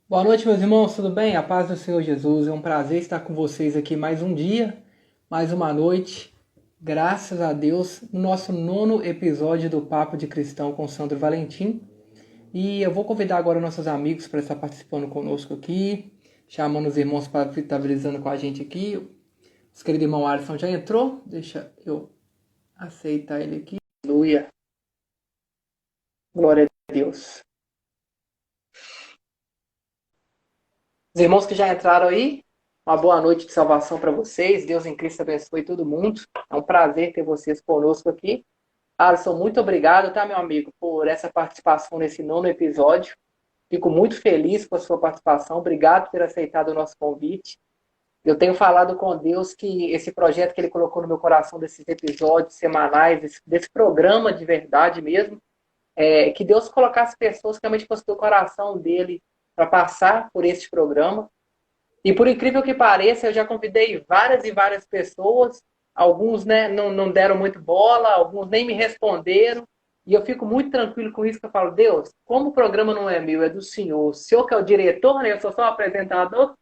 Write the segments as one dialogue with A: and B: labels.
A: Boa noite, meus irmãos, tudo bem? A paz do Senhor Jesus. É um prazer estar com vocês aqui mais um dia, mais uma noite. Graças a Deus, no nosso nono episódio do Papo de Cristão com Sandro Valentim. E eu vou convidar agora nossos amigos para estar participando conosco aqui, chamando os irmãos para estar estabilizando com a gente aqui. O querido irmão Alisson já entrou, deixa eu aceitar ele aqui. Aleluia, glória a Deus. Os irmãos que já entraram aí, uma boa noite de salvação para vocês. Deus em Cristo abençoe todo mundo. É um prazer ter vocês conosco aqui. Alisson, muito obrigado, tá, meu amigo, por essa participação nesse nono episódio. Fico muito feliz com a sua participação. Obrigado por ter aceitado o nosso convite. Eu tenho falado com Deus que esse projeto que Ele colocou no meu coração, desses episódios semanais, desse programa de verdade mesmo, que Deus colocasse pessoas que realmente fossem do coração dele para passar por este programa. E por incrível que pareça, eu já convidei várias e várias pessoas, alguns, né, não deram muito bola, alguns nem me responderam, e eu fico muito tranquilo com isso, que eu falo, Deus, como o programa não é meu, é do Senhor, o Senhor que é o diretor, né, eu sou só o apresentador,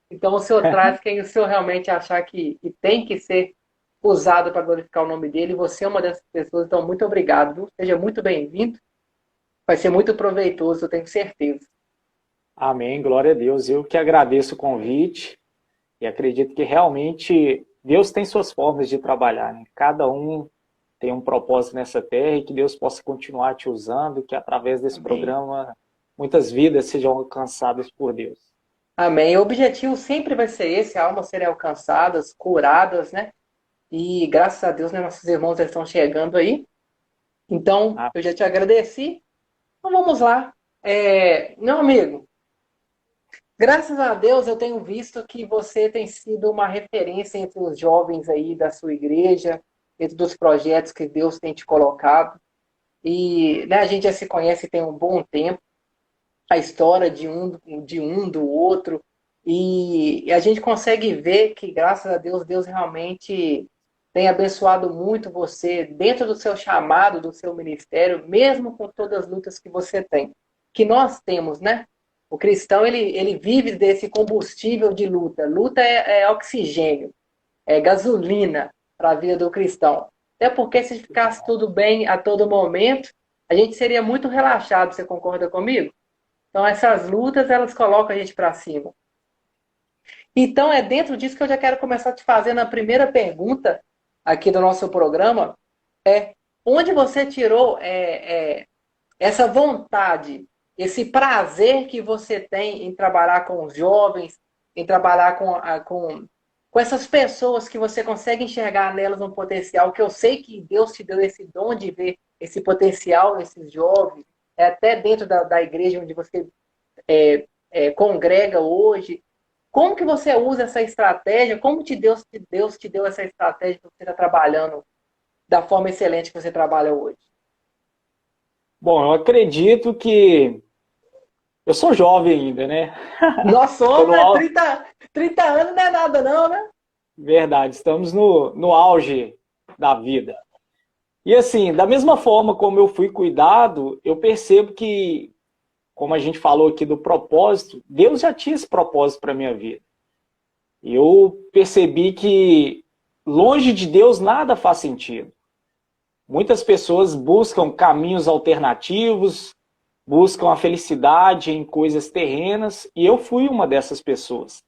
A: então o Senhor traz quem o Senhor realmente achar que tem que ser usado para glorificar o nome dele, e você é uma dessas pessoas, então muito obrigado, viu? Seja muito bem-vindo, vai ser muito proveitoso, eu tenho certeza.
B: Amém, glória a Deus. Eu que agradeço o convite e acredito que realmente Deus tem suas formas de trabalhar, né? Cada um tem um propósito nessa terra e que Deus possa continuar te usando, que através desse
A: Amém.
B: programa muitas vidas sejam alcançadas por Deus.
A: Amém. O objetivo sempre vai ser esse, almas serem alcançadas, curadas, né? E graças a Deus, né, nossos irmãos já estão chegando aí. Então,
B: Ah,
A: eu já te agradeci. Então vamos lá. Meu amigo, graças a Deus eu tenho visto que você tem sido uma referência entre os jovens aí da sua igreja, dentro dos projetos que Deus tem te colocado. E né, a gente já se conhece tem um bom tempo, a história do outro, e a gente consegue ver que, graças a Deus, Deus realmente tem abençoado muito você dentro do seu chamado, do seu ministério, mesmo com todas as lutas que você tem, que nós temos, né? O cristão, ele vive desse combustível de luta. Luta é oxigênio, é gasolina para a vida do cristão. Até porque se ficasse tudo bem a todo momento, a gente seria muito relaxado, você concorda comigo? Então, essas lutas, elas colocam a gente para cima. Então, é dentro disso que eu já quero começar te fazendo a primeira pergunta aqui do nosso programa. Onde você tirou essa vontade, esse prazer que você tem em trabalhar com os jovens, em trabalhar com essas pessoas que você consegue enxergar nelas um potencial, que eu sei que Deus te deu esse dom de ver esse potencial nesses jovens, até dentro da igreja onde você congrega hoje. Como que você usa essa estratégia? Como Deus te deu essa estratégia para você estar trabalhando da forma excelente que você trabalha hoje?
B: bom, eu acredito que eu sou jovem ainda, né?
A: Nós
B: Tô
A: somos,
B: no
A: né?
B: auge,
A: 30 anos não é nada não, né?
B: verdade, estamos no auge da vida. E assim, da mesma forma como eu fui cuidado, eu percebo que, como a gente falou aqui do propósito, Deus já tinha esse propósito para a minha vida. Eu percebi que longe de Deus nada faz sentido. Muitas pessoas buscam caminhos alternativos, buscam a felicidade em coisas terrenas, e eu fui uma dessas pessoas.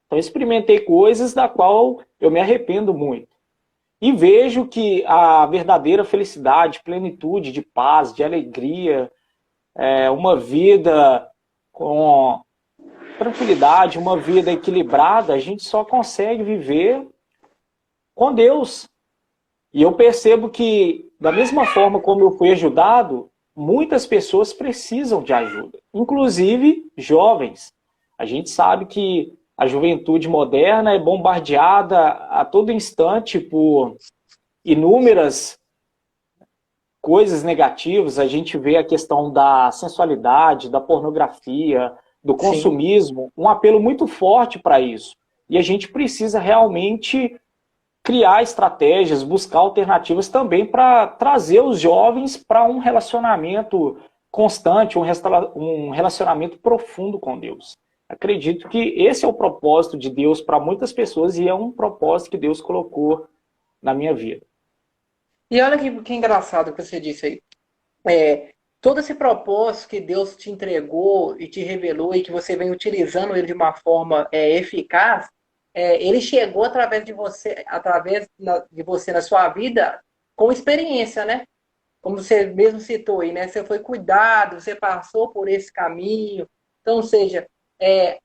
B: Então experimentei coisas da qual eu me arrependo muito. E vejo que a verdadeira felicidade, plenitude de paz, de alegria, uma vida com tranquilidade, uma vida equilibrada, a gente só consegue viver com Deus. E eu percebo que, da mesma forma como eu fui ajudado, muitas pessoas precisam de ajuda, inclusive jovens. A gente sabe que a juventude moderna é bombardeada a todo instante por inúmeras coisas negativas. A gente vê a questão da sensualidade, da pornografia, do
A: Sim.
B: consumismo, um apelo muito forte para isso. E a gente precisa realmente criar estratégias, buscar alternativas também para trazer os jovens para um relacionamento constante, um relacionamento profundo com Deus. Acredito que esse é o propósito de Deus para muitas pessoas e é um propósito que Deus colocou na minha vida.
A: E olha que engraçado que você disse aí. Todo esse propósito que Deus te entregou e te revelou e que você vem utilizando ele de uma forma eficaz, ele chegou através de você na sua vida com experiência, né? Como você mesmo citou aí, né? Você foi cuidado, você passou por esse caminho. Então, ou seja,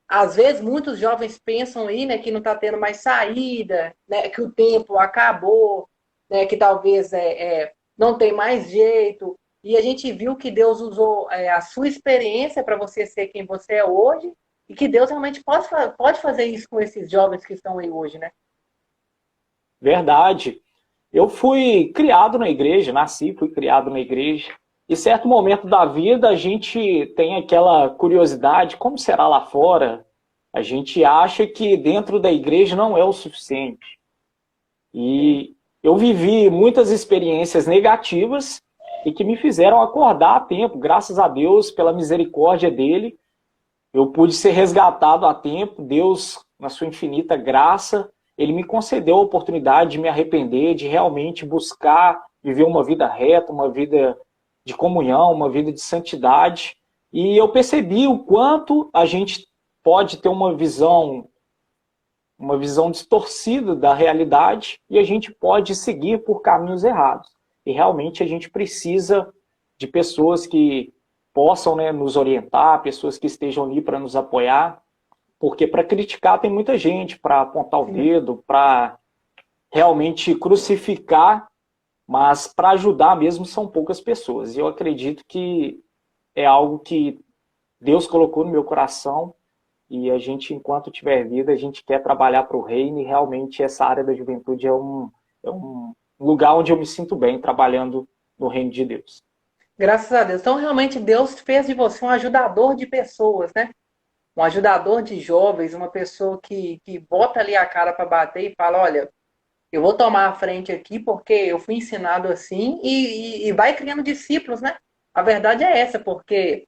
A: às vezes muitos jovens pensam aí, né, que não está tendo mais saída, né, que o tempo acabou, né, que talvez não tem mais jeito. E a gente viu que Deus usou a sua experiência para você ser quem você é hoje e que Deus realmente pode fazer isso com esses jovens que estão aí hoje, né?
B: Verdade. Eu fui criado na igreja, nasci, fui criado na igreja. E certo momento da vida a gente tem aquela curiosidade, como será lá fora? A gente acha que dentro da igreja não é o suficiente.
A: Sim.
B: E eu vivi muitas experiências negativas e que me fizeram acordar a tempo, graças a Deus, pela misericórdia dele. Eu pude ser resgatado a tempo, Deus, na sua infinita graça, ele me concedeu a oportunidade de me arrepender, de realmente buscar viver uma vida reta, uma vida de comunhão, uma vida de santidade. E eu percebi o quanto a gente pode ter uma visão distorcida da realidade e a gente pode seguir por caminhos errados. E realmente a gente precisa de pessoas que possam, né, nos orientar, pessoas que estejam ali para nos apoiar, porque para criticar tem muita gente, para apontar o
A: Sim.
B: dedo, para realmente crucificar, mas para ajudar mesmo são poucas pessoas. E eu acredito que é algo que Deus colocou no meu coração e a gente, enquanto tiver vida, a gente quer trabalhar para o reino e realmente essa área da juventude é um lugar onde eu me sinto bem trabalhando no reino de Deus.
A: Graças a Deus. Então, realmente, Deus fez de você um ajudador de pessoas, né? Um ajudador de jovens, uma pessoa que bota ali a cara para bater e fala: olha, eu vou tomar a frente aqui porque eu fui ensinado assim e vai criando discípulos, né? A verdade é essa, porque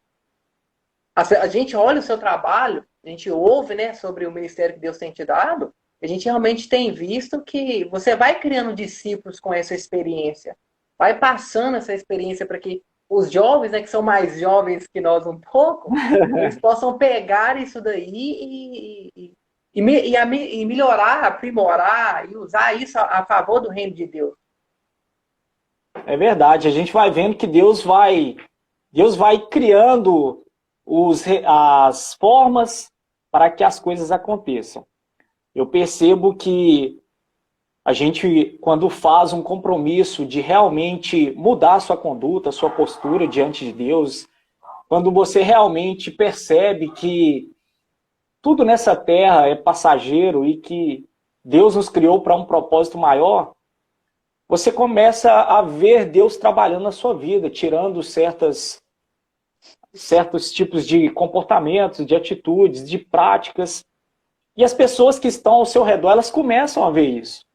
A: a gente olha o seu trabalho, a gente ouve, né, sobre o ministério que Deus tem te dado, a gente realmente tem visto que você vai criando discípulos com essa experiência, vai passando essa experiência para que os jovens, né, que são mais jovens que nós um pouco, eles possam pegar isso daí e melhorar, aprimorar e usar isso a favor do reino de Deus.
B: É verdade, a gente vai vendo que Deus vai criando as formas para que as coisas aconteçam. Eu percebo que a gente, quando faz um compromisso de realmente mudar a sua conduta, a sua postura diante de Deus, quando você realmente percebe que tudo nessa terra é passageiro e que Deus nos criou para um propósito maior, você começa a ver Deus trabalhando na sua vida, tirando certos tipos de comportamentos, de atitudes, de práticas. E as pessoas que estão ao seu redor, elas começam a ver isso.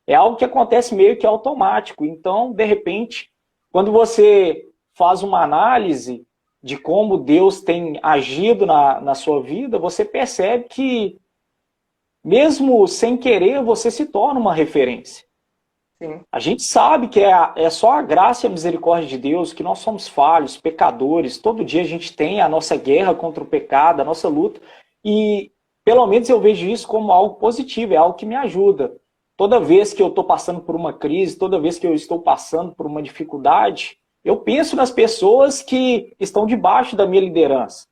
B: É algo que acontece meio que automático. Então, de repente, quando você faz uma análise de como Deus tem agido na sua vida, você percebe que, mesmo sem querer, você se torna uma referência.
A: Sim.
B: A gente sabe que é só a graça e a misericórdia de Deus, que nós somos falhos, pecadores, todo dia a gente tem a nossa guerra contra o pecado, a nossa luta, e pelo menos eu vejo isso como algo positivo, é algo que me ajuda. Toda vez que eu estou passando por uma crise, toda vez que eu estou passando por uma dificuldade, eu penso nas pessoas que estão debaixo da minha liderança.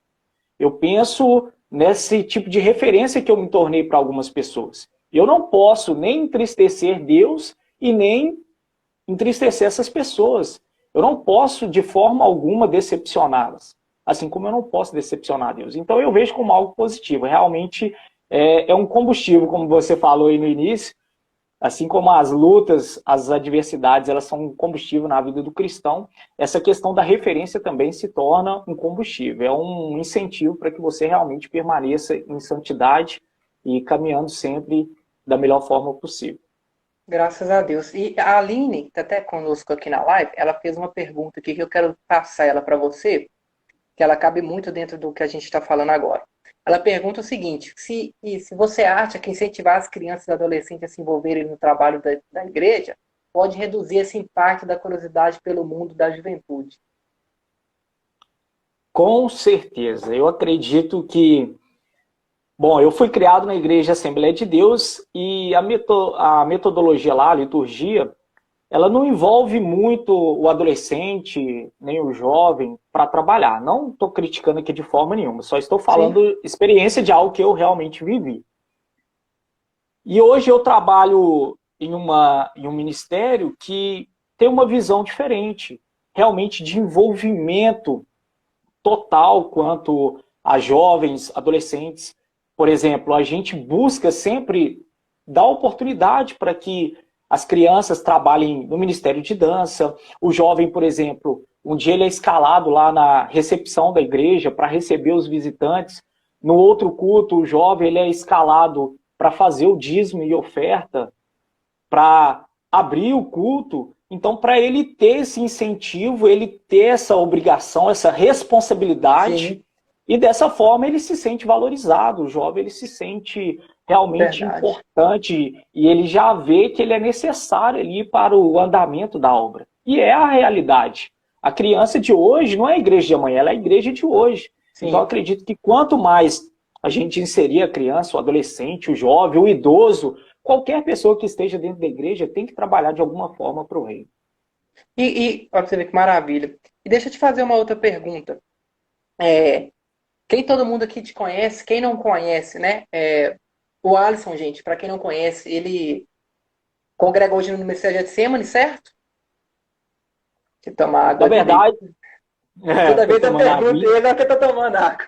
B: Eu penso nesse tipo de referência que eu me tornei para algumas pessoas. Eu não posso nem entristecer Deus e nem entristecer essas pessoas. Eu não posso, de forma alguma, decepcioná-las. Assim como eu não posso decepcionar Deus. Então eu vejo como algo positivo. Realmente é um combustível, como você falou aí no início. Assim como as lutas, as adversidades, elas são um combustível na vida do cristão, essa questão da referência também se torna um combustível. É um incentivo para que você realmente permaneça em santidade e caminhando sempre da melhor forma possível.
A: Graças a Deus. E a Aline, que está até conosco aqui na live, ela fez uma pergunta aqui que eu quero passar ela para você, que ela cabe muito dentro do que a gente está falando agora. Ela pergunta o seguinte: se você acha que incentivar as crianças e adolescentes a se envolverem no trabalho da igreja pode reduzir esse impacto da curiosidade pelo mundo da juventude.
B: Com certeza. Eu acredito que... Bom, eu fui criado na Igreja Assembleia de Deus e a metodologia lá, a liturgia, ela não envolve muito o adolescente, nem o jovem, para trabalhar. Não estou criticando aqui de forma nenhuma, só estou
A: Sim,
B: falando experiência de algo que eu realmente vivi. E hoje eu trabalho em um ministério que tem uma visão diferente, realmente de envolvimento total quanto a jovens, adolescentes. Por exemplo, a gente busca sempre dar oportunidade para que as crianças trabalhem no Ministério de Dança. O jovem, por exemplo, um dia ele é escalado lá na recepção da igreja para receber os visitantes. No outro culto, o jovem ele é escalado para fazer o dízimo e oferta, para abrir o culto. Então, para ele ter esse incentivo, ele ter essa obrigação, essa responsabilidade,
A: sim,
B: e dessa forma ele se sente valorizado, o jovem ele se sente realmente
A: verdade.
B: importante e ele já vê que ele é necessário ali para o andamento da obra. E é a realidade. A criança de hoje não é a igreja de amanhã, ela é a igreja de hoje. Então, eu
A: Sim.
B: acredito que quanto mais a gente inserir a criança, o adolescente, o jovem, o idoso, qualquer pessoa que esteja dentro da igreja tem que trabalhar de alguma forma para o reino.
A: Olha pra você ver que maravilha. E deixa eu te fazer uma outra pergunta. É, quem todo mundo aqui te conhece, quem não conhece, né? O Alisson, gente, para quem não conhece, ele congrega hoje no Ministério de Getsemane, certo? Que toma
B: Na
A: água ali.
B: verdade,
A: Toda
B: tô
A: vez eu
B: tomando água.
A: pergunto ele, é que eu tô tomando água.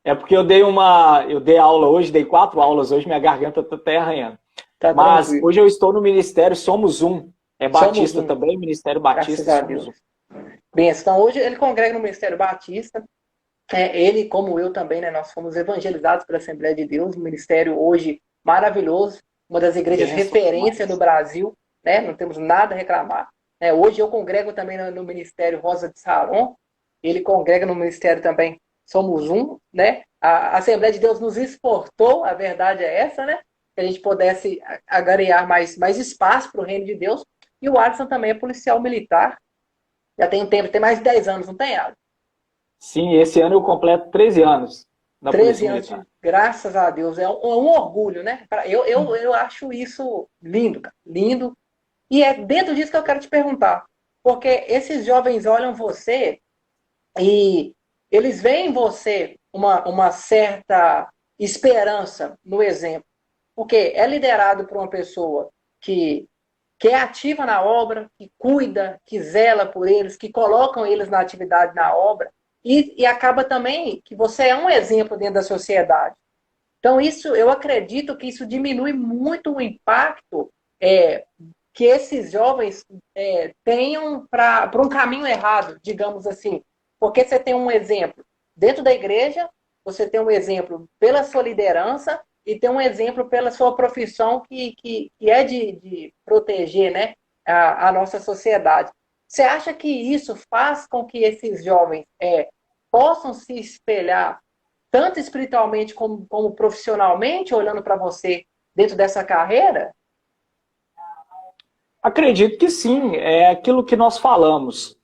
B: É porque eu dei aula hoje, dei 4 aulas hoje, minha garganta tá até arranhando.
A: Tá
B: Mas
A: tranquilo.
B: hoje eu estou no Ministério Somos Um. É
A: Somos
B: Batista
A: um,
B: também, Ministério
A: graças
B: Batista
A: a
B: Somos
A: Deus.
B: Um.
A: Bem, então hoje ele congrega no Ministério Batista. Ele, como eu também, né, nós fomos evangelizados pela Assembleia de Deus, um ministério hoje maravilhoso, uma das igrejas
B: Benção
A: referência no
B: demais.
A: Brasil, né, não temos nada a reclamar. Hoje eu congrego também no Ministério Rosa de Saron, ele congrega no Ministério também Somos Um, né? A Assembleia de Deus nos exportou, a verdade é essa, né? Que a gente pudesse agariar mais espaço para o reino de Deus. E o Alisson também é policial militar, já tem um tempo, tem mais de 10 anos, não tem, Alisson?
B: Sim, esse ano eu completo 13 anos na
A: 13
B: Polícia
A: anos
B: Militar.
A: de, graças a Deus, é um orgulho, né? Eu acho isso lindo, cara, lindo. E é dentro disso que eu quero te perguntar. Porque esses jovens olham você e eles veem em você uma certa esperança no exemplo. Porque é liderado por uma pessoa que, que é ativa na obra, que cuida, que zela por eles, que colocam eles na atividade na obra. E acaba também que você é um exemplo dentro da sociedade. Então, isso, eu acredito que isso diminui muito o impacto que esses jovens tenham para um caminho errado, digamos assim. Porque você tem um exemplo dentro da igreja, você tem um exemplo pela sua liderança e tem um exemplo pela sua profissão que é de proteger, né, a nossa sociedade. Você acha que isso faz com que esses jovens possam se espelhar tanto espiritualmente como profissionalmente, olhando para você dentro dessa carreira?
B: Acredito que sim, é aquilo que nós falamos.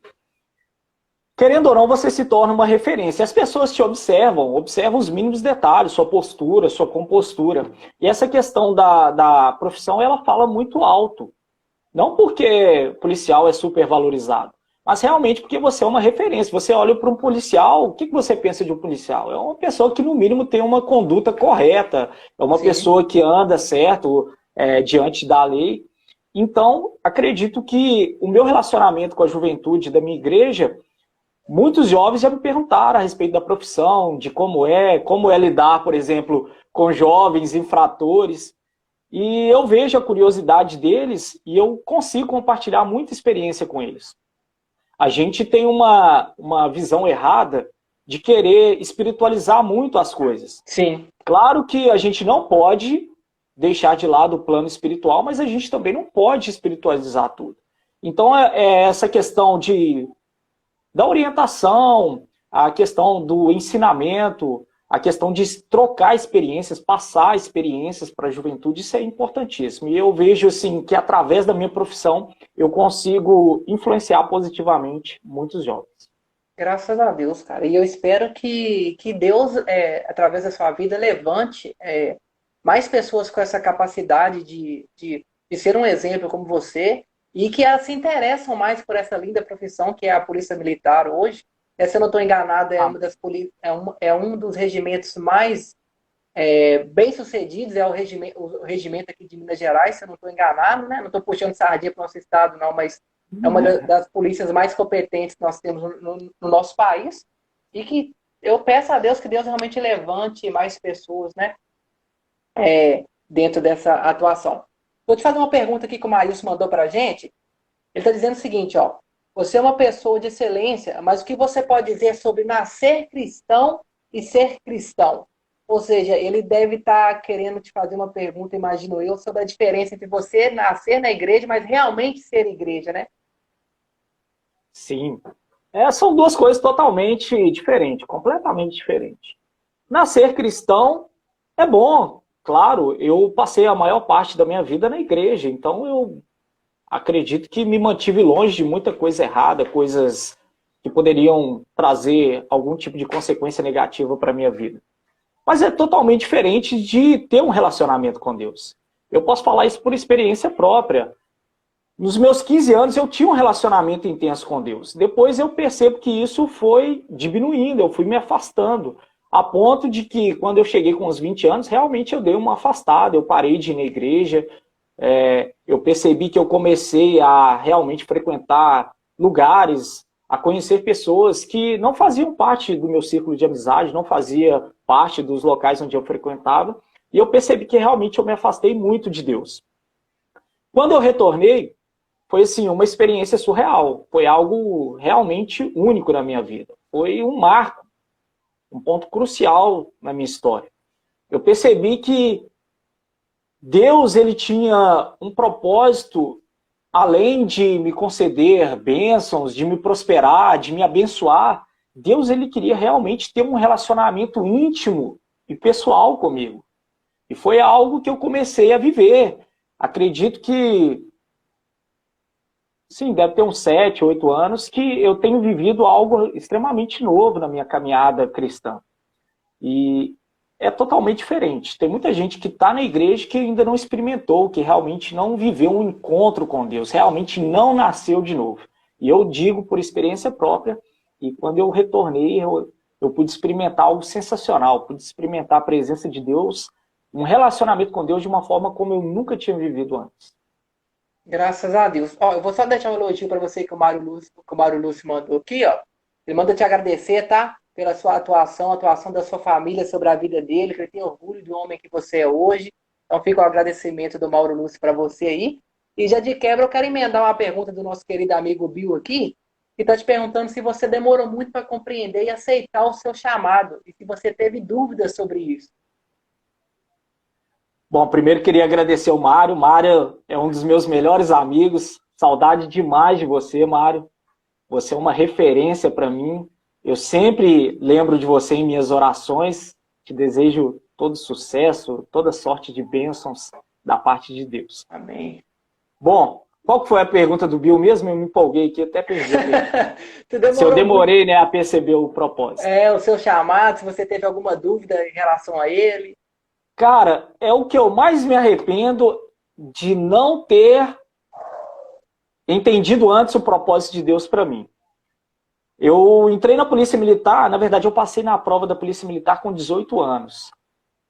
B: Querendo ou não, você se torna uma referência. As pessoas te observam, observam os mínimos detalhes, sua postura, sua compostura. E essa questão da profissão, ela fala muito alto. Não porque policial é super valorizado, mas realmente porque você é uma referência. Você olha para um policial, o que você pensa de um policial? É uma pessoa que, no mínimo, tem uma conduta correta, é uma
A: Sim,
B: pessoa que anda certo diante da lei. Então, acredito que o meu relacionamento com a juventude da minha igreja, muitos jovens já me perguntaram a respeito da profissão, de como é lidar, por exemplo, com jovens infratores. E eu vejo a curiosidade deles e eu consigo compartilhar muita experiência com eles. A gente tem uma visão errada de querer espiritualizar muito as coisas.
A: sim,
B: Claro que a gente não pode deixar de lado o plano espiritual, mas a gente também não pode espiritualizar tudo. Então, é essa questão da orientação, a questão do ensinamento, a questão de trocar experiências, passar experiências para a juventude, isso é importantíssimo. E eu vejo assim, que através da minha profissão eu consigo influenciar positivamente muitos jovens.
A: Graças a Deus, cara. E eu espero que Deus, através da sua vida, levante mais pessoas com essa capacidade de ser um exemplo como você e que elas se interessam mais por essa linda profissão que é a Polícia Militar hoje. Se eu não estou enganado, é um dos regimentos mais bem-sucedidos, é o regimento aqui de Minas Gerais, se eu não estou enganado, né? Não estou puxando sardinha para o nosso estado, não, mas é uma das polícias mais competentes que nós temos no nosso país. E que eu peço a Deus que Deus realmente levante mais pessoas, né? Dentro dessa atuação. Vou te fazer uma pergunta aqui que o Maílson mandou para a gente. Ele está dizendo o seguinte, ó. Você é uma pessoa de excelência, mas o que você pode dizer sobre nascer cristão e ser cristão? Ou seja, ele deve estar querendo te fazer uma pergunta, imagino eu, sobre a diferença entre você nascer na igreja, mas realmente ser igreja, né?
B: Sim. São duas coisas totalmente diferentes, completamente diferentes. Nascer cristão é bom, claro. Eu passei a maior parte da minha vida na igreja, então eu acredito que me mantive longe de muita coisa errada, coisas que poderiam trazer algum tipo de consequência negativa para a minha vida. Mas é totalmente diferente de ter um relacionamento com Deus. Eu posso falar isso por experiência própria. Nos meus 15 anos eu tinha um relacionamento intenso com Deus. Depois eu percebo que isso foi diminuindo, eu fui me afastando. A ponto de que quando eu cheguei com uns 20 anos, realmente eu dei uma afastada, eu parei de ir na igreja. Eu percebi que eu comecei a realmente frequentar lugares, a conhecer pessoas que não faziam parte do meu círculo de amizade, não fazia parte dos locais onde eu frequentava, e eu percebi que realmente eu me afastei muito de Deus. Quando eu retornei, foi assim, uma experiência surreal, foi algo realmente único na minha vida, foi um marco, um ponto crucial na minha história. Eu percebi que Deus, ele tinha um propósito, além de me conceder bênçãos, de me prosperar, de me abençoar. Deus, ele queria realmente ter um relacionamento íntimo e pessoal comigo. E foi algo que eu comecei a viver. Acredito que, sim, deve ter uns 7, 8 anos que eu tenho vivido algo extremamente novo na minha caminhada cristã. E é totalmente diferente. Tem muita gente que está na igreja que ainda não experimentou, que realmente não viveu um encontro com Deus, realmente não nasceu de novo. E eu digo por experiência própria, e quando eu retornei, eu pude experimentar algo sensacional, pude experimentar a presença de Deus, um relacionamento com Deus de uma forma como eu nunca tinha vivido antes.
A: Graças a Deus. Ó, eu vou só deixar um elogio para você que o Mário Lúcio mandou aqui, ó. Ele manda te agradecer, tá? Pela sua atuação, a atuação da sua família sobre a vida dele, que ele tem orgulho do homem que você é hoje. Então fica o agradecimento do Mauro Lúcio para você aí. E já de quebra eu quero emendar uma pergunta do nosso querido amigo Bill aqui, que está te perguntando se você demorou muito para compreender e aceitar o seu chamado, e se você teve dúvidas sobre isso.
B: Bom, primeiro queria agradecer ao Mário. Mário é um dos meus melhores amigos. Saudade demais de você, Mário. Você é uma referência para mim. Eu sempre lembro de você em minhas orações. Te desejo todo sucesso, toda sorte de bênçãos da parte de Deus.
A: Amém.
B: Bom, qual foi a pergunta do Bill mesmo? Eu me empolguei aqui, até perdi. Se eu demorei, né, a perceber o propósito.
A: O seu chamado, se você teve alguma dúvida em relação a ele.
B: Cara, é o que eu mais me arrependo de não ter entendido antes o propósito de Deus para mim. Eu entrei na Polícia Militar, na verdade eu passei na prova da Polícia Militar com 18 anos.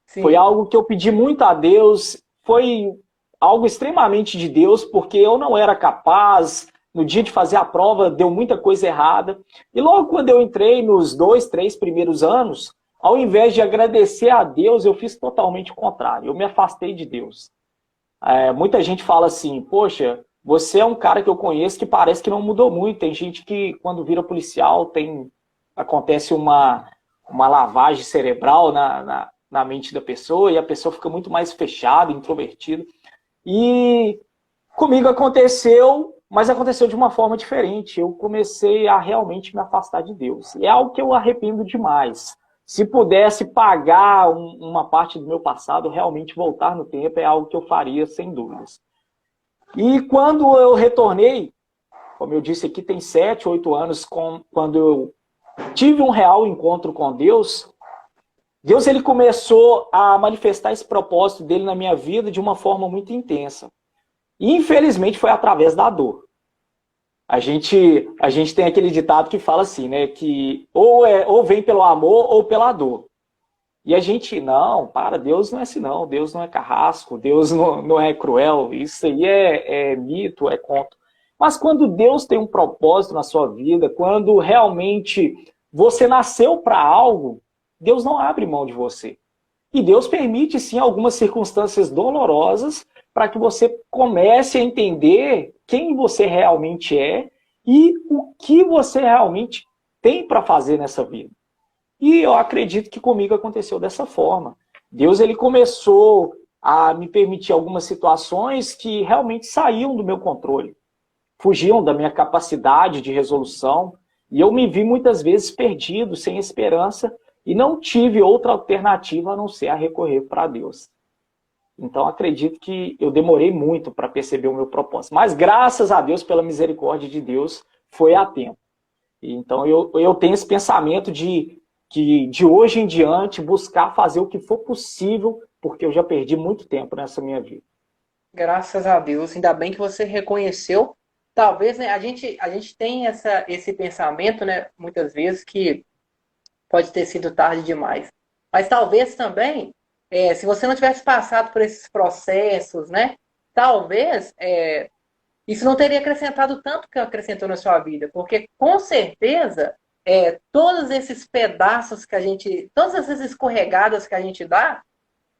B: Sim. Foi algo que eu pedi muito a Deus, foi algo extremamente de Deus, porque eu não era capaz, no dia de fazer a prova deu muita coisa errada. E logo quando eu entrei nos 2, 3 primeiros anos, ao invés de agradecer a Deus, eu fiz totalmente o contrário, eu me afastei de Deus. Muita gente fala assim, poxa, você é um cara que eu conheço que parece que não mudou muito. Tem gente que, quando vira policial, acontece uma lavagem cerebral na mente da pessoa e a pessoa fica muito mais fechada, introvertida. E comigo aconteceu, mas aconteceu de uma forma diferente. Eu comecei a realmente me afastar de Deus. E é algo que eu arrependo demais. Se pudesse pagar uma parte do meu passado, realmente voltar no tempo, é algo que eu faria, sem dúvidas. E quando eu retornei, como eu disse aqui, tem 7, 8 anos, quando eu tive um real encontro com Deus, Deus ele começou a manifestar esse propósito dele na minha vida de uma forma muito intensa. E, infelizmente, foi através da dor. A gente tem aquele ditado que fala assim, né? Que ou vem pelo amor ou pela dor. E a gente, não, Deus não é assim não, Deus não é carrasco, Deus não é cruel, isso aí é mito, é conto. Mas quando Deus tem um propósito na sua vida, quando realmente você nasceu para algo, Deus não abre mão de você. E Deus permite, sim, algumas circunstâncias dolorosas para que você comece a entender quem você realmente é e o que você realmente tem para fazer nessa vida. E eu acredito que comigo aconteceu dessa forma. Deus ele começou a me permitir algumas situações que realmente saíam do meu controle, fugiam da minha capacidade de resolução, e eu me vi muitas vezes perdido, sem esperança, e não tive outra alternativa a não ser a recorrer para Deus. Então acredito que eu demorei muito para perceber o meu propósito. Mas graças a Deus, pela misericórdia de Deus, foi a tempo. Então eu tenho esse pensamento de hoje em diante buscar fazer o que for possível, porque eu já perdi muito tempo nessa minha vida.
A: Graças a Deus, ainda bem que você reconheceu. Talvez, né, a gente tem esse pensamento, né, muitas vezes, que pode ter sido tarde demais. Mas talvez também, se você não tivesse passado por esses processos, né, talvez isso não teria acrescentado tanto que acrescentou na sua vida. Porque, com certeza, todos esses pedaços que todas essas escorregadas que a gente dá,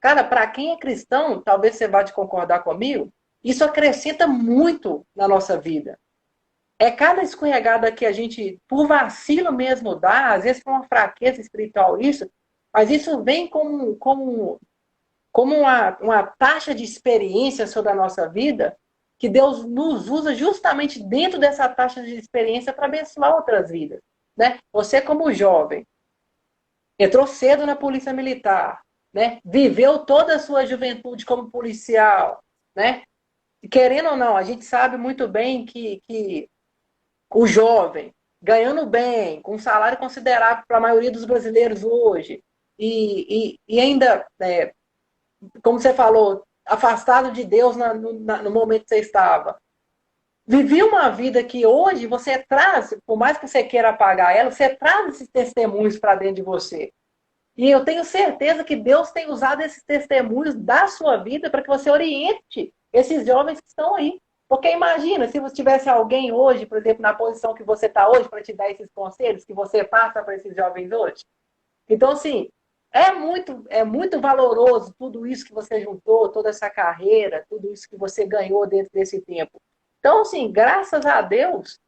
A: cara, para quem é cristão, talvez você vá te concordar comigo, isso acrescenta muito na nossa vida. É cada escorregada que a gente, por vacilo mesmo, dá, às vezes por uma fraqueza espiritual, mas isso vem como uma taxa de experiência sobre a nossa vida, que Deus nos usa justamente dentro dessa taxa de experiência para abençoar outras vidas. Né? Você, como jovem, entrou cedo na polícia militar, né? Viveu toda a sua juventude como policial, né? Querendo ou não, a gente sabe muito bem que o jovem, ganhando bem, com um salário considerável para a maioria dos brasileiros hoje, e ainda, como você falou, afastado de Deus no momento que você estava, vivi uma vida que hoje você traz, por mais que você queira apagar ela, você traz esses testemunhos para dentro de você. E eu tenho certeza que Deus tem usado esses testemunhos da sua vida para que você oriente esses jovens que estão aí. Porque imagina, se você tivesse alguém hoje, por exemplo, na posição que você está hoje, para te dar esses conselhos que você passa para esses jovens hoje. Então, assim, é muito valoroso tudo isso que você juntou, toda essa carreira, tudo isso que você ganhou dentro desse tempo. Então, assim, graças a Deus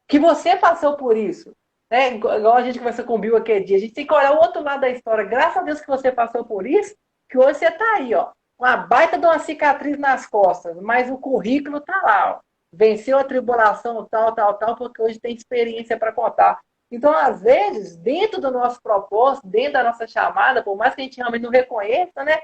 A: que você passou por isso. Né? Igual a gente conversou com o Bill aquele dia. A gente tem que olhar o outro lado da história. Graças a Deus que você passou por isso, que hoje você está aí, ó. Uma baita de uma cicatriz nas costas, mas o currículo está lá, ó. Venceu a tribulação, tal, porque hoje tem experiência para contar. Então, às vezes, dentro do nosso propósito, dentro da nossa chamada, por mais que a gente realmente não reconheça, né?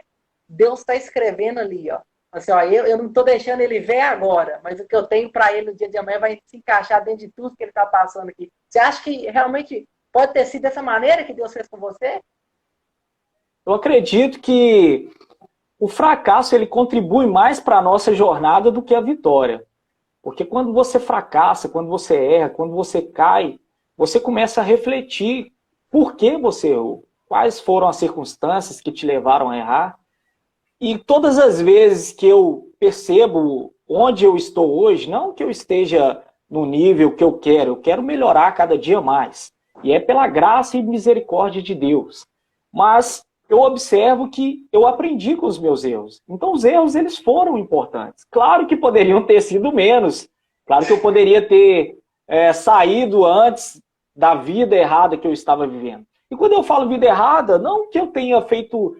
A: Deus está escrevendo ali, ó. Assim, ó, eu não estou deixando ele ver agora, mas o que eu tenho para ele no dia de amanhã vai se encaixar dentro de tudo que ele está passando aqui. Você acha que realmente pode ter sido dessa maneira que Deus fez com você?
B: Eu acredito que o fracasso ele contribui mais para a nossa jornada do que a vitória. Porque quando você fracassa, quando você erra, quando você cai, você começa a refletir por que você errou, quais foram as circunstâncias que te levaram a errar. E todas as vezes que eu percebo onde eu estou hoje, não que eu esteja no nível que eu quero melhorar cada dia mais. E é pela graça e misericórdia de Deus. Mas eu observo que eu aprendi com os meus erros. Então os erros eles foram importantes. Claro que poderiam ter sido menos. Claro que eu poderia ter saído antes da vida errada que eu estava vivendo. E quando eu falo vida errada, não que eu tenha feito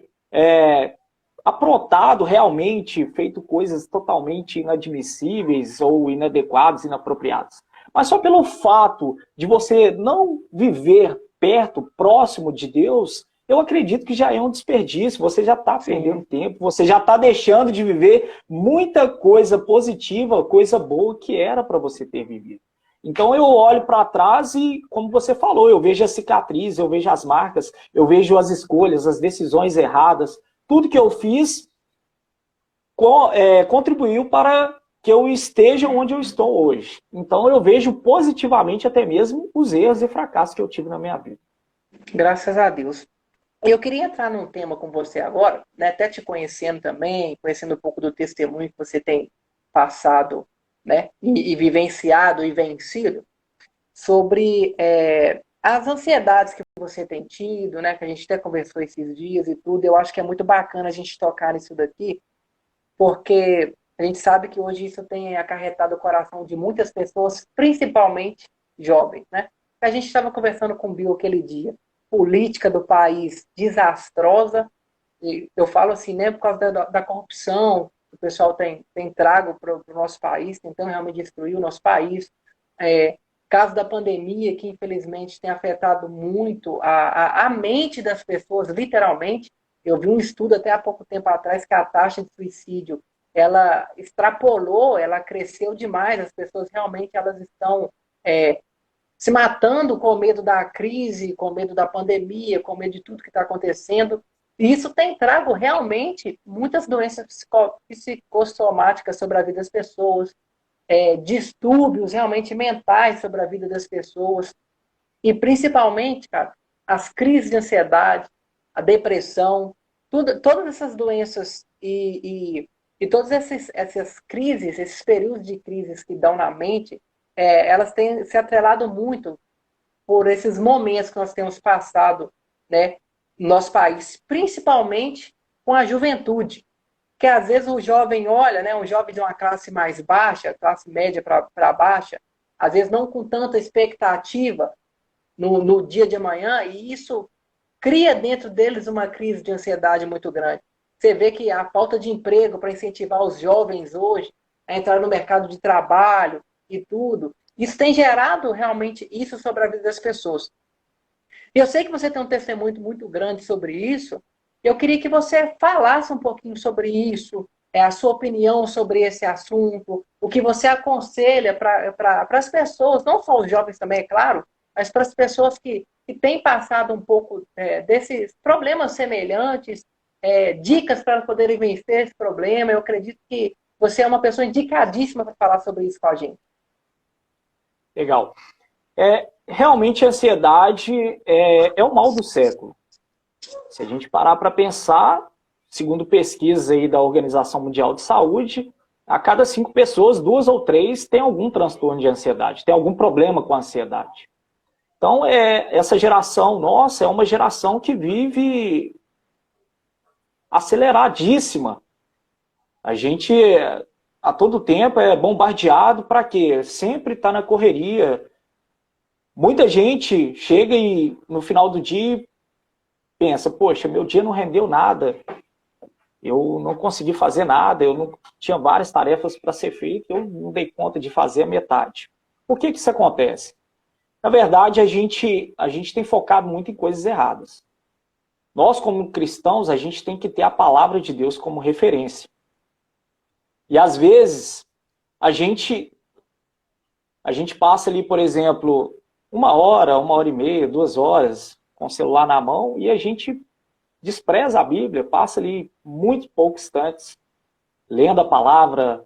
B: aprontado realmente, feito coisas totalmente inadmissíveis ou inadequadas, inapropriadas. Mas só pelo fato de você não viver perto, próximo de Deus, eu acredito que já é um desperdício. Você já está perdendo tempo, você já está deixando de viver muita coisa positiva, coisa boa que era para você ter vivido. Então eu olho para trás e, como você falou, eu vejo a cicatriz, eu vejo as marcas, eu vejo as escolhas, as decisões erradas. Tudo que eu fiz contribuiu para que eu esteja onde eu estou hoje. Então eu vejo positivamente até mesmo os erros e fracassos que eu tive na minha vida.
A: Graças a Deus. Eu queria entrar num tema com você agora, né, até te conhecendo também, conhecendo um pouco do testemunho que você tem passado, né, e vivenciado e vencido, sobre as ansiedades que você tem tido, né, que a gente até conversou esses dias e tudo. Eu acho que é muito bacana a gente tocar nisso daqui, porque a gente sabe que hoje isso tem acarretado o coração de muitas pessoas, principalmente jovens, né? A gente estava conversando com o Bill aquele dia, política do país desastrosa, e eu falo assim, né, por causa da corrupção que o pessoal tem trago para o nosso país, tentando realmente destruir o nosso país. Caso da pandemia, que infelizmente tem afetado muito a mente das pessoas, literalmente. Eu vi um estudo até há pouco tempo atrás que a taxa de suicídio, ela extrapolou, ela cresceu demais. As pessoas realmente elas estão se matando com medo da crise, com medo da pandemia, com medo de tudo que está acontecendo. E isso tem trago realmente muitas doenças psicossomáticas sobre a vida das pessoas, distúrbios realmente mentais sobre a vida das pessoas. E principalmente, cara, as crises de ansiedade, a depressão, todas essas doenças e todas essas crises, esses períodos de crises que dão na mente, elas têm se atrelado muito por esses momentos que nós temos passado, né, no nosso país, principalmente com a juventude. Que às vezes o jovem olha, né, um jovem de uma classe mais baixa, classe média para baixa, às vezes não com tanta expectativa no dia de amanhã, e isso cria dentro deles uma crise de ansiedade muito grande. Você vê que a falta de emprego para incentivar os jovens hoje a entrar no mercado de trabalho e tudo, isso tem gerado realmente isso sobre a vida das pessoas. E eu sei que você tem um testemunho muito grande sobre isso. Eu queria que você falasse um pouquinho sobre isso, a sua opinião sobre esse assunto, o que você aconselha para as pessoas, não só os jovens também, é claro, mas para as pessoas que têm passado um pouco desses problemas semelhantes, dicas para poderem vencer esse problema. Eu acredito que você é uma pessoa indicadíssima para falar sobre isso com a gente.
B: Legal. Realmente a ansiedade é o mal do século. Se a gente parar para pensar, segundo pesquisas aí da Organização Mundial de Saúde, a cada 5 pessoas, 2 ou 3 têm algum transtorno de ansiedade, tem algum problema com a ansiedade. Então, essa geração nossa é uma geração que vive aceleradíssima. A gente, a todo tempo, é bombardeado para quê? Sempre está na correria. Muita gente chega e, no final do dia, pensa, poxa, meu dia não rendeu nada, eu não consegui fazer nada, eu não tinha várias tarefas para ser feitas, eu não dei conta de fazer a metade. Por que isso acontece? Na verdade, a gente tem focado muito em coisas erradas. Nós, como cristãos, a gente tem que ter a palavra de Deus como referência. E, às vezes, a gente passa ali, por exemplo, 1 hora e meia, 2 horas, com o celular na mão, e a gente despreza a Bíblia, passa ali muito poucos instantes, lendo a palavra,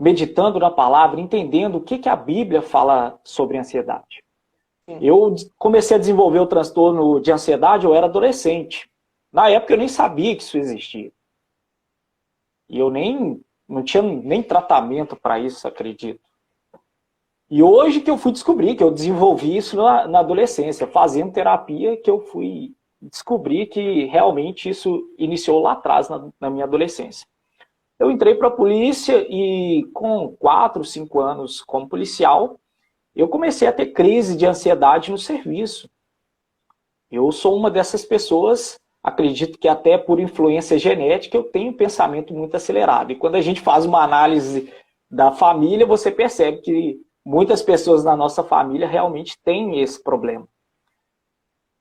B: meditando na palavra, entendendo o que a Bíblia fala sobre ansiedade. Eu comecei a desenvolver o transtorno de ansiedade, eu era adolescente. Na época eu nem sabia que isso existia. E eu não tinha nem tratamento para isso, acredito. E hoje que eu fui descobrir que eu desenvolvi isso na adolescência, fazendo terapia, que eu fui descobrir que realmente isso iniciou lá atrás, na minha adolescência. Eu entrei para a polícia e com 4, 5 anos como policial, eu comecei a ter crise de ansiedade no serviço. Eu sou uma dessas pessoas acredito que até por influência genética eu tenho um pensamento muito acelerado. E quando a gente faz uma análise da família, você percebe que muitas pessoas na nossa família realmente têm esse problema.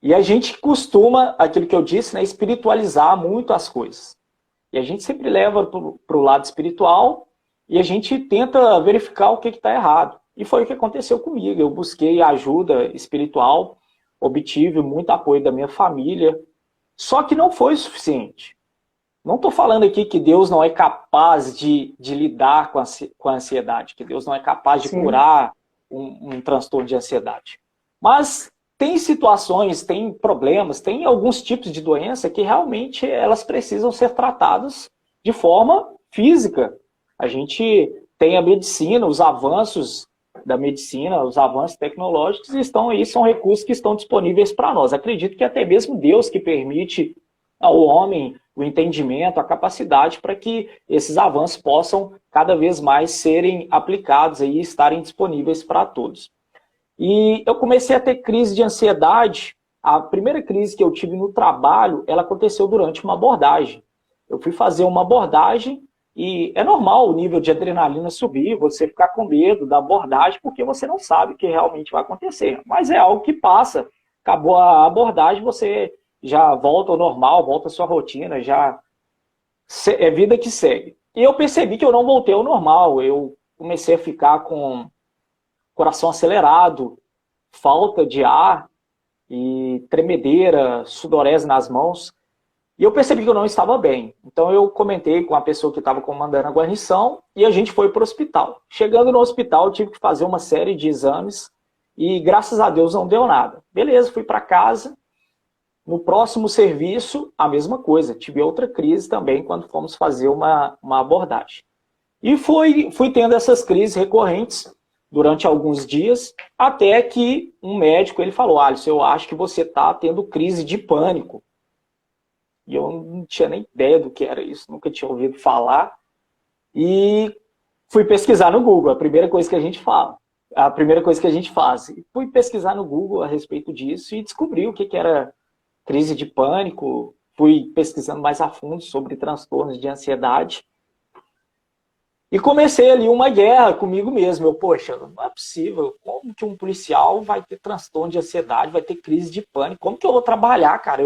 B: E a gente costuma, aquilo que eu disse, né, espiritualizar muito as coisas. E a gente sempre leva para o lado espiritual e a gente tenta verificar o que está errado. E foi o que aconteceu comigo. Eu busquei ajuda espiritual, obtive muito apoio da minha família, só que não foi o suficiente. Não estou falando aqui que Deus não é capaz de lidar com a ansiedade, que Deus não é capaz de curar um transtorno de ansiedade. Mas tem situações, tem problemas, tem alguns tipos de doença que realmente elas precisam ser tratadas de forma física. A gente tem a medicina, os avanços da medicina, os avanços tecnológicos estão aí, são recursos que estão disponíveis para nós. Acredito que até mesmo Deus que permite ao homem o entendimento, a capacidade para que esses avanços possam cada vez mais serem aplicados e estarem disponíveis para todos. E eu comecei a ter crise de ansiedade. A primeira crise que eu tive no trabalho, ela aconteceu durante uma abordagem. Eu fui fazer uma abordagem e é normal o nível de adrenalina subir, você ficar com medo da abordagem, porque você não sabe o que realmente vai acontecer. Mas é algo que passa. Acabou a abordagem, você já volta ao normal, volta à sua rotina, já é vida que segue. E eu percebi que eu não voltei ao normal. Eu comecei a ficar com coração acelerado, falta de ar e tremedeira, sudorese nas mãos. E eu percebi que eu não estava bem. Então eu comentei com a pessoa que estava comandando a guarnição e a gente foi para o hospital. Chegando no hospital, eu tive que fazer uma série de exames e graças a Deus não deu nada. Beleza, fui para casa. No próximo serviço, a mesma coisa. Tive outra crise também quando fomos fazer uma abordagem. E fui tendo essas crises recorrentes durante alguns dias, até que um médico ele falou: Alisson, eu acho que você está tendo crise de pânico. E eu não tinha nem ideia do que era isso, nunca tinha ouvido falar. E fui pesquisar no Google, a primeira coisa que a gente fala. A primeira coisa que a gente faz. E fui pesquisar no Google a respeito disso e descobri o que era crise de pânico. Fui pesquisando mais a fundo sobre transtornos de ansiedade. E comecei ali uma guerra comigo mesmo. Poxa, não é possível. Como que um policial vai ter transtorno de ansiedade, vai ter crise de pânico? Como que eu vou trabalhar, cara?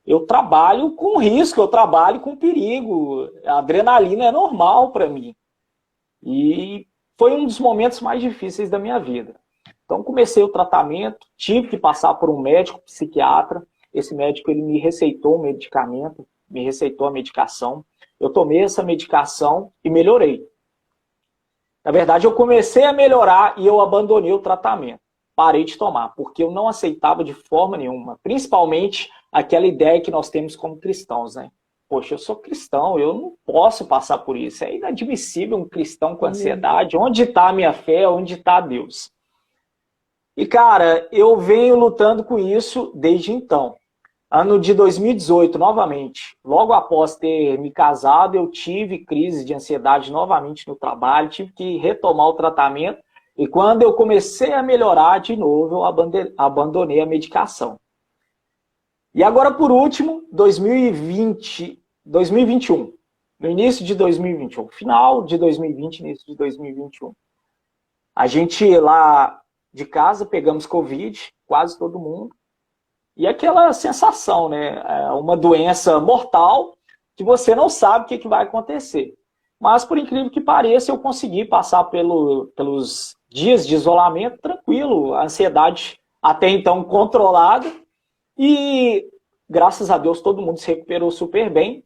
B: Eu trabalho com risco, eu trabalho com perigo. A adrenalina é normal para mim. E foi um dos momentos mais difíceis da minha vida. Então comecei o tratamento, tive que passar por um médico psiquiatra. Esse médico ele me receitou um medicamento, me receitou a medicação. Eu tomei essa medicação e melhorei. Na verdade, eu comecei a melhorar e eu abandonei o tratamento. Parei de tomar, porque eu não aceitava de forma nenhuma. Principalmente aquela ideia que nós temos como cristãos, né? Poxa, eu sou cristão, eu não posso passar por isso. É inadmissível um cristão com ansiedade. Onde está a minha fé? Onde está Deus? E, cara, eu venho lutando com isso desde então. Ano de 2018, novamente, logo após ter me casado, eu tive crise de ansiedade novamente no trabalho, tive que retomar o tratamento, e quando eu comecei a melhorar de novo, eu abandonei a medicação. E agora, por último, 2021, no início de 2021, final de 2020, início de 2021. A gente lá de casa, pegamos Covid, quase todo mundo. E aquela sensação, né? Uma doença mortal que você não sabe o que vai acontecer. Mas, por incrível que pareça, eu consegui passar pelos dias de isolamento tranquilo, a ansiedade até então controlada. E, graças a Deus, todo mundo se recuperou super bem.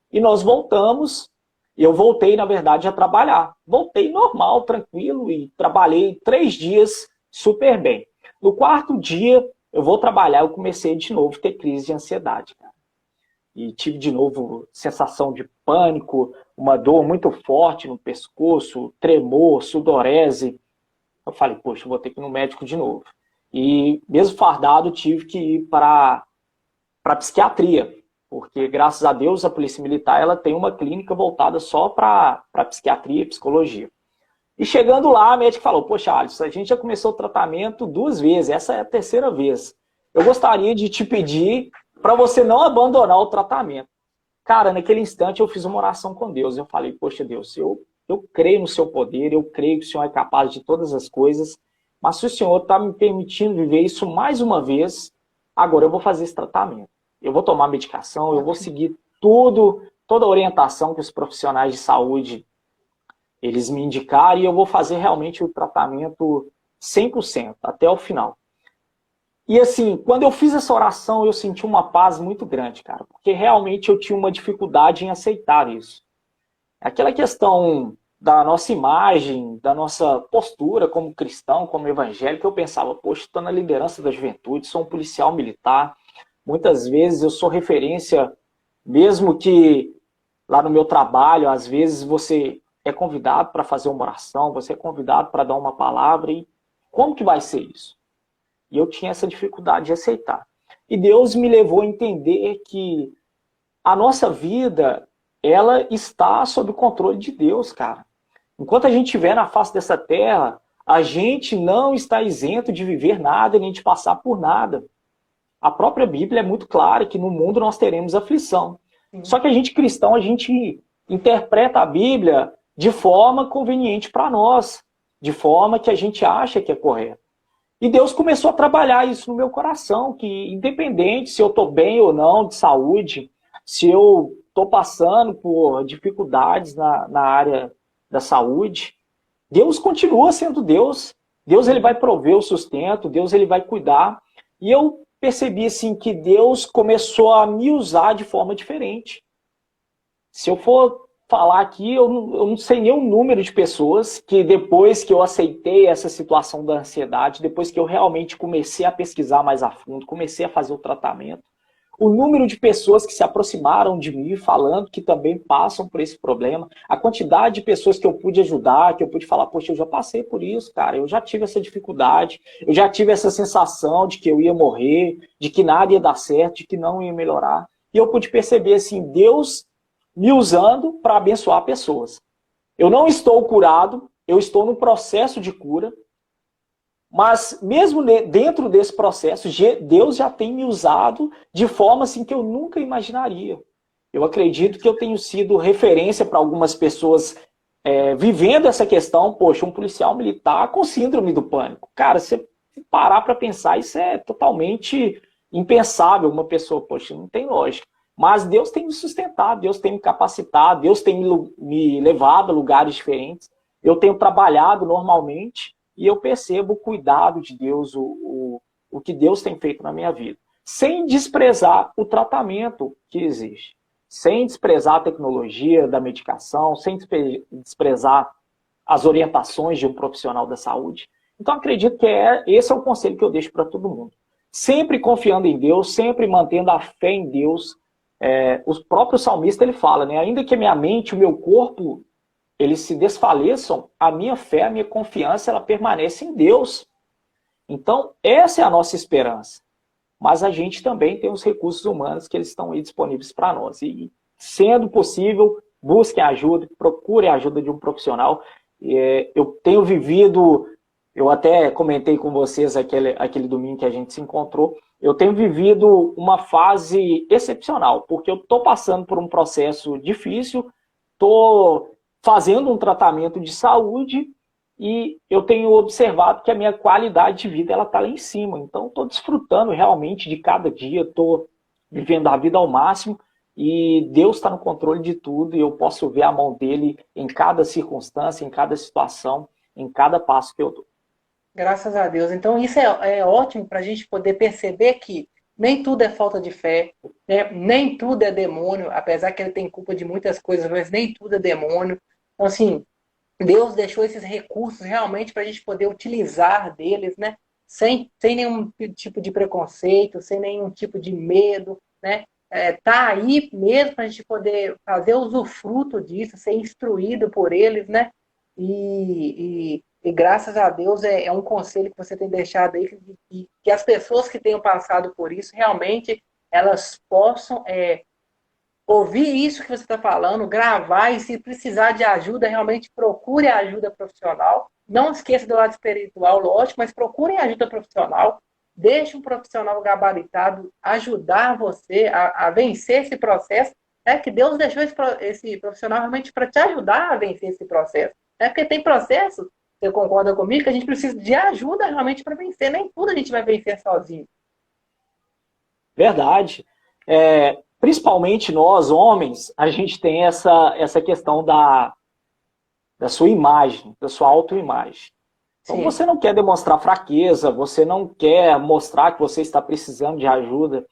B: E nós voltamos. Eu voltei, na verdade, a trabalhar. Voltei normal, tranquilo, e trabalhei 3 dias super bem. No 4º dia, eu vou trabalhar, eu comecei de novo a ter crise de ansiedade, cara. E tive de novo sensação de pânico, uma dor muito forte no pescoço, tremor, sudorese. Eu falei, poxa, eu vou ter que ir no médico de novo. E mesmo fardado, tive que ir para a psiquiatria, porque graças a Deus a Polícia Militar ela tem uma clínica voltada só para psiquiatria e psicologia. E chegando lá, a médica falou, poxa, Alisson, a gente já começou o tratamento 2 vezes, essa é a 3ª vez. Eu gostaria de te pedir para você não abandonar o tratamento. Cara, naquele instante eu fiz uma oração com Deus. Eu falei, poxa Deus, eu creio no seu poder, eu creio que o Senhor é capaz de todas as coisas, mas se o Senhor está me permitindo viver isso mais uma vez, agora eu vou fazer esse tratamento. Eu vou tomar medicação, eu vou seguir tudo, toda a orientação que os profissionais de saúde eles me indicaram e eu vou fazer realmente o tratamento 100%, até o final. E assim, quando eu fiz essa oração, eu senti uma paz muito grande, cara, porque realmente eu tinha uma dificuldade em aceitar isso. Aquela questão da nossa imagem, da nossa postura como cristão, como evangélico, eu pensava, poxa, estou na liderança da juventude, sou um policial militar, muitas vezes eu sou referência, mesmo que lá no meu trabalho, às vezes você é convidado para fazer uma oração, você é convidado para dar uma palavra, e como que vai ser isso? E eu tinha essa dificuldade de aceitar. E Deus me levou a entender que a nossa vida, ela está sob o controle de Deus, cara. Enquanto a gente estiver na face dessa terra, a gente não está isento de viver nada, nem de passar por nada. A própria Bíblia é muito clara que no mundo nós teremos aflição. Só que a gente cristão, a gente interpreta a Bíblia de forma conveniente para nós, de forma que a gente acha que é correta. E Deus começou a trabalhar isso no meu coração, que independente se eu estou bem ou não de saúde, se eu estou passando por dificuldades na área da saúde, Deus continua sendo Deus. Deus ele vai prover o sustento, Deus ele vai cuidar. E eu percebi assim, que Deus começou a me usar de forma diferente. Se eu for falar aqui, eu não sei nem o número de pessoas que depois que eu aceitei essa situação da ansiedade, depois que eu realmente comecei a pesquisar mais a fundo, comecei a fazer o tratamento, o número de pessoas que se aproximaram de mim falando que também passam por esse problema, a quantidade de pessoas que eu pude ajudar, que eu pude falar, poxa, eu já passei por isso, cara, eu já tive essa dificuldade, eu já tive essa sensação de que eu ia morrer, de que nada ia dar certo, de que não ia melhorar. E eu pude perceber, assim, Deus me usando para abençoar pessoas. Eu não estou curado, eu estou no processo de cura, mas mesmo dentro desse processo, Deus já tem me usado de forma assim que eu nunca imaginaria. Eu acredito que eu tenho sido referência para algumas pessoas vivendo essa questão, poxa, um policial militar com síndrome do pânico. Cara, se parar para pensar, isso é totalmente impensável, uma pessoa, poxa, não tem lógica. Mas Deus tem me sustentado, Deus tem me capacitado, Deus tem me levado a lugares diferentes. Eu tenho trabalhado normalmente e eu percebo o cuidado de Deus, o que Deus tem feito na minha vida. Sem desprezar o tratamento que existe. Sem desprezar a tecnologia da medicação, sem desprezar as orientações de um profissional da saúde. Então acredito que esse é o conselho que eu deixo para todo mundo. Sempre confiando em Deus, sempre mantendo a fé em Deus. O próprio salmista ele fala, né? Ainda que a minha mente, o meu corpo, eles se desfaleçam, a minha fé, a minha confiança, ela permanece em Deus. Então, essa é a nossa esperança. Mas a gente também tem os recursos humanos que eles estão aí disponíveis para nós. E, sendo possível, busquem ajuda, procurem a ajuda de um profissional. Eu tenho vivido, eu até comentei com vocês aquele domingo que a gente se encontrou, eu tenho vivido uma fase excepcional, porque eu estou passando por um processo difícil, estou fazendo um tratamento de saúde e eu tenho observado que a minha qualidade de vida está lá em cima. Então, estou desfrutando realmente de cada dia, estou vivendo a vida ao máximo e Deus está no controle de tudo e eu posso ver a mão dele em cada circunstância, em cada situação, em cada passo que eu dou.
A: Graças a Deus. Então, isso é ótimo para a gente poder perceber que nem tudo é falta de fé, né? Nem tudo é demônio, apesar que ele tem culpa de muitas coisas, mas nem tudo é demônio. Então, assim, Deus deixou esses recursos realmente para a gente poder utilizar deles, né? Sem nenhum tipo de preconceito, sem nenhum tipo de medo, né? Tá aí mesmo para a gente poder fazer usufruto disso, ser instruído por eles, né? E graças a Deus é um conselho que você tem deixado aí, que as pessoas que tenham passado por isso, realmente elas possam ouvir isso que você está falando, gravar, e se precisar de ajuda, realmente procure a ajuda profissional. Não esqueça do lado espiritual, lógico, mas procurem ajuda profissional. deixe um profissional gabaritado ajudar você a vencer esse processo. É que Deus deixou esse profissional realmente para te ajudar a vencer esse processo. É porque tem processo, você concorda comigo, que a gente precisa de ajuda realmente para vencer. Nem tudo a gente vai vencer sozinho.
B: Verdade. Principalmente nós, homens, a gente tem essa questão da sua imagem, da sua autoimagem. Então, você não quer demonstrar fraqueza, você não quer mostrar que você está precisando de ajuda.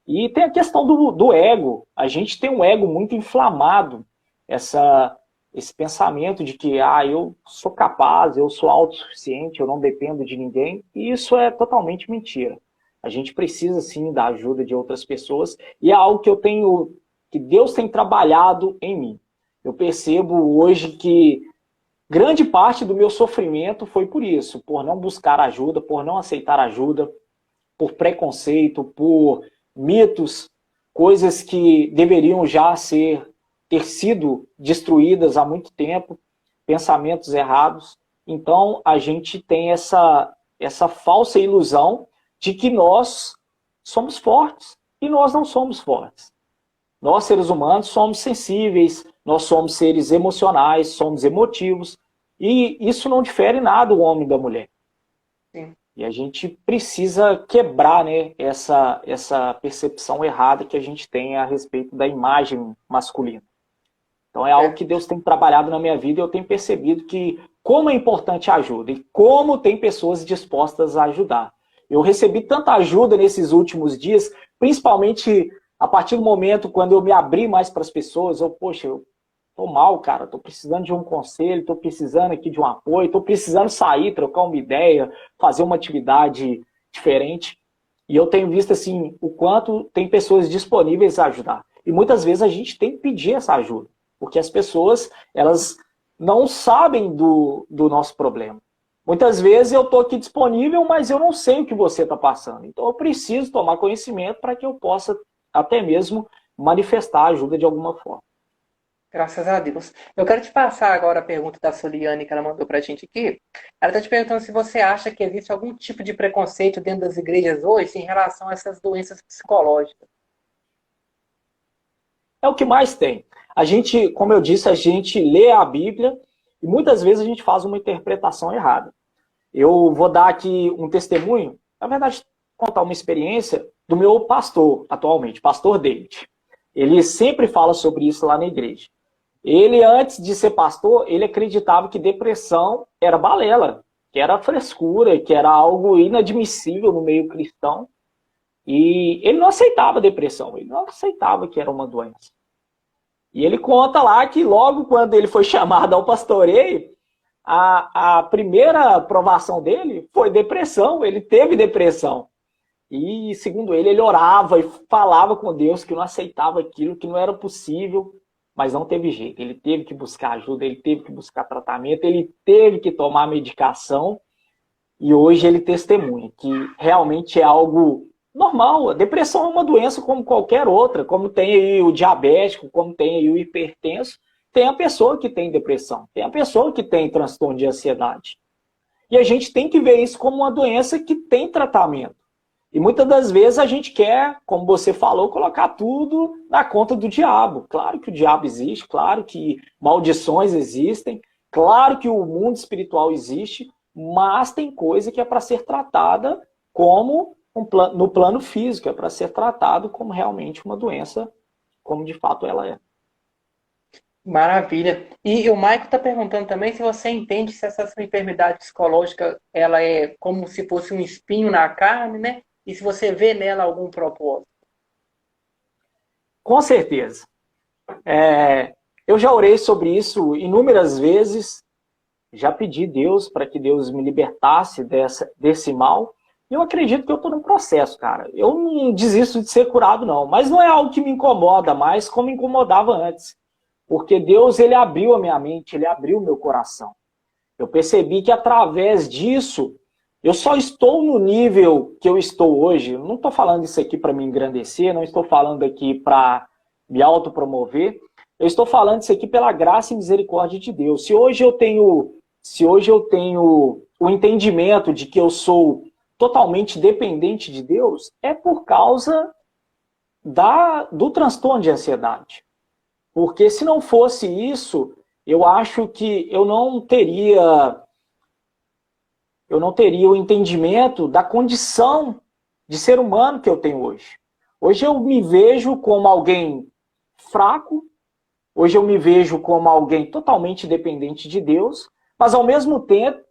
B: E tem a questão do ego. A gente tem um ego muito inflamado, esse pensamento de que eu sou capaz, eu sou autossuficiente, eu não dependo de ninguém. E isso é totalmente mentira. A gente precisa, sim, da ajuda de outras pessoas. E é algo que Deus tem trabalhado em mim. Eu percebo hoje que grande parte do meu sofrimento foi por isso, por não buscar ajuda, por não aceitar ajuda, por preconceito, por mitos, coisas que deveriam já ter sido destruídas há muito tempo, pensamentos errados. Então, a gente tem essa falsa ilusão de que nós somos fortes, e nós não somos fortes. Nós, seres humanos, somos sensíveis, nós somos seres emocionais, somos emotivos, e isso não difere nada o homem da mulher.
A: Sim.
B: E a gente precisa quebrar, né, essa percepção errada que a gente tem a respeito da imagem masculina. Então é algo que Deus tem trabalhado na minha vida e eu tenho percebido que como é importante a ajuda e como tem pessoas dispostas a ajudar. Eu recebi tanta ajuda nesses últimos dias, principalmente a partir do momento quando eu me abri mais para as pessoas. Eu tô mal, cara, tô precisando de um conselho, tô precisando aqui de um apoio, tô precisando sair, trocar uma ideia, fazer uma atividade diferente. E eu tenho visto, assim, o quanto tem pessoas disponíveis a ajudar. E muitas vezes a gente tem que pedir essa ajuda, porque as pessoas, elas não sabem do nosso problema. Muitas vezes eu tô aqui disponível, mas eu não sei o que você está passando. Então eu preciso tomar conhecimento para que eu possa até mesmo manifestar a ajuda de alguma forma.
A: Graças a Deus. Eu quero te passar agora a pergunta da Soliane que ela mandou pra gente aqui. Ela está te perguntando se você acha que existe algum tipo de preconceito dentro das igrejas hoje em relação a essas doenças psicológicas.
B: É o que mais tem. A gente, como eu disse, a gente lê a Bíblia e muitas vezes a gente faz uma interpretação errada. Eu vou dar aqui um testemunho, na verdade, contar uma experiência do meu pastor atualmente, pastor David. Ele sempre fala sobre isso lá na igreja. Ele, antes de ser pastor, ele acreditava que depressão era balela, que era frescura, que era algo inadmissível no meio cristão. E ele não aceitava depressão, ele não aceitava que era uma doença. E ele conta lá que logo quando ele foi chamado ao pastoreio, a primeira provação dele foi depressão, ele teve depressão. E, segundo ele orava e falava com Deus que não aceitava aquilo, que não era possível, mas não teve jeito. Ele teve que buscar ajuda, ele teve que buscar tratamento, ele teve que tomar medicação. E hoje ele testemunha que realmente é algo normal. A depressão é uma doença como qualquer outra, como tem aí o diabético, como tem aí o hipertenso. Tem a pessoa que tem depressão, tem a pessoa que tem transtorno de ansiedade. E a gente tem que ver isso como uma doença que tem tratamento. E muitas das vezes a gente quer, como você falou, colocar tudo na conta do diabo. Claro que o diabo existe, claro que maldições existem, claro que o mundo espiritual existe, mas tem coisa que é para ser tratada como no plano físico, é para ser tratado como realmente uma doença, como de fato ela é.
A: Maravilha. E o Maico está perguntando também se você entende se essa sua enfermidade psicológica ela é como se fosse um espinho na carne, né? E se você vê nela algum propósito.
B: Com certeza. Eu já orei sobre isso inúmeras vezes, já pedi a Deus para que Deus me libertasse desse mal. E eu acredito que eu estou num processo, cara. Eu não desisto de ser curado, não. Mas não é algo que me incomoda mais como me incomodava antes. Porque Deus, ele abriu a minha mente, ele abriu o meu coração. Eu percebi que através disso, eu só estou no nível que eu estou hoje. Eu não estou falando isso aqui para me engrandecer, não estou falando aqui para me autopromover. Eu estou falando isso aqui pela graça e misericórdia de Deus. Se hoje eu tenho o entendimento de que eu sou totalmente dependente de Deus é por causa do transtorno de ansiedade. Porque se não fosse isso, eu acho que eu não teria o entendimento da condição de ser humano que eu tenho hoje. Hoje eu me vejo como alguém fraco, hoje eu me vejo como alguém totalmente dependente de Deus, mas ao mesmo tempo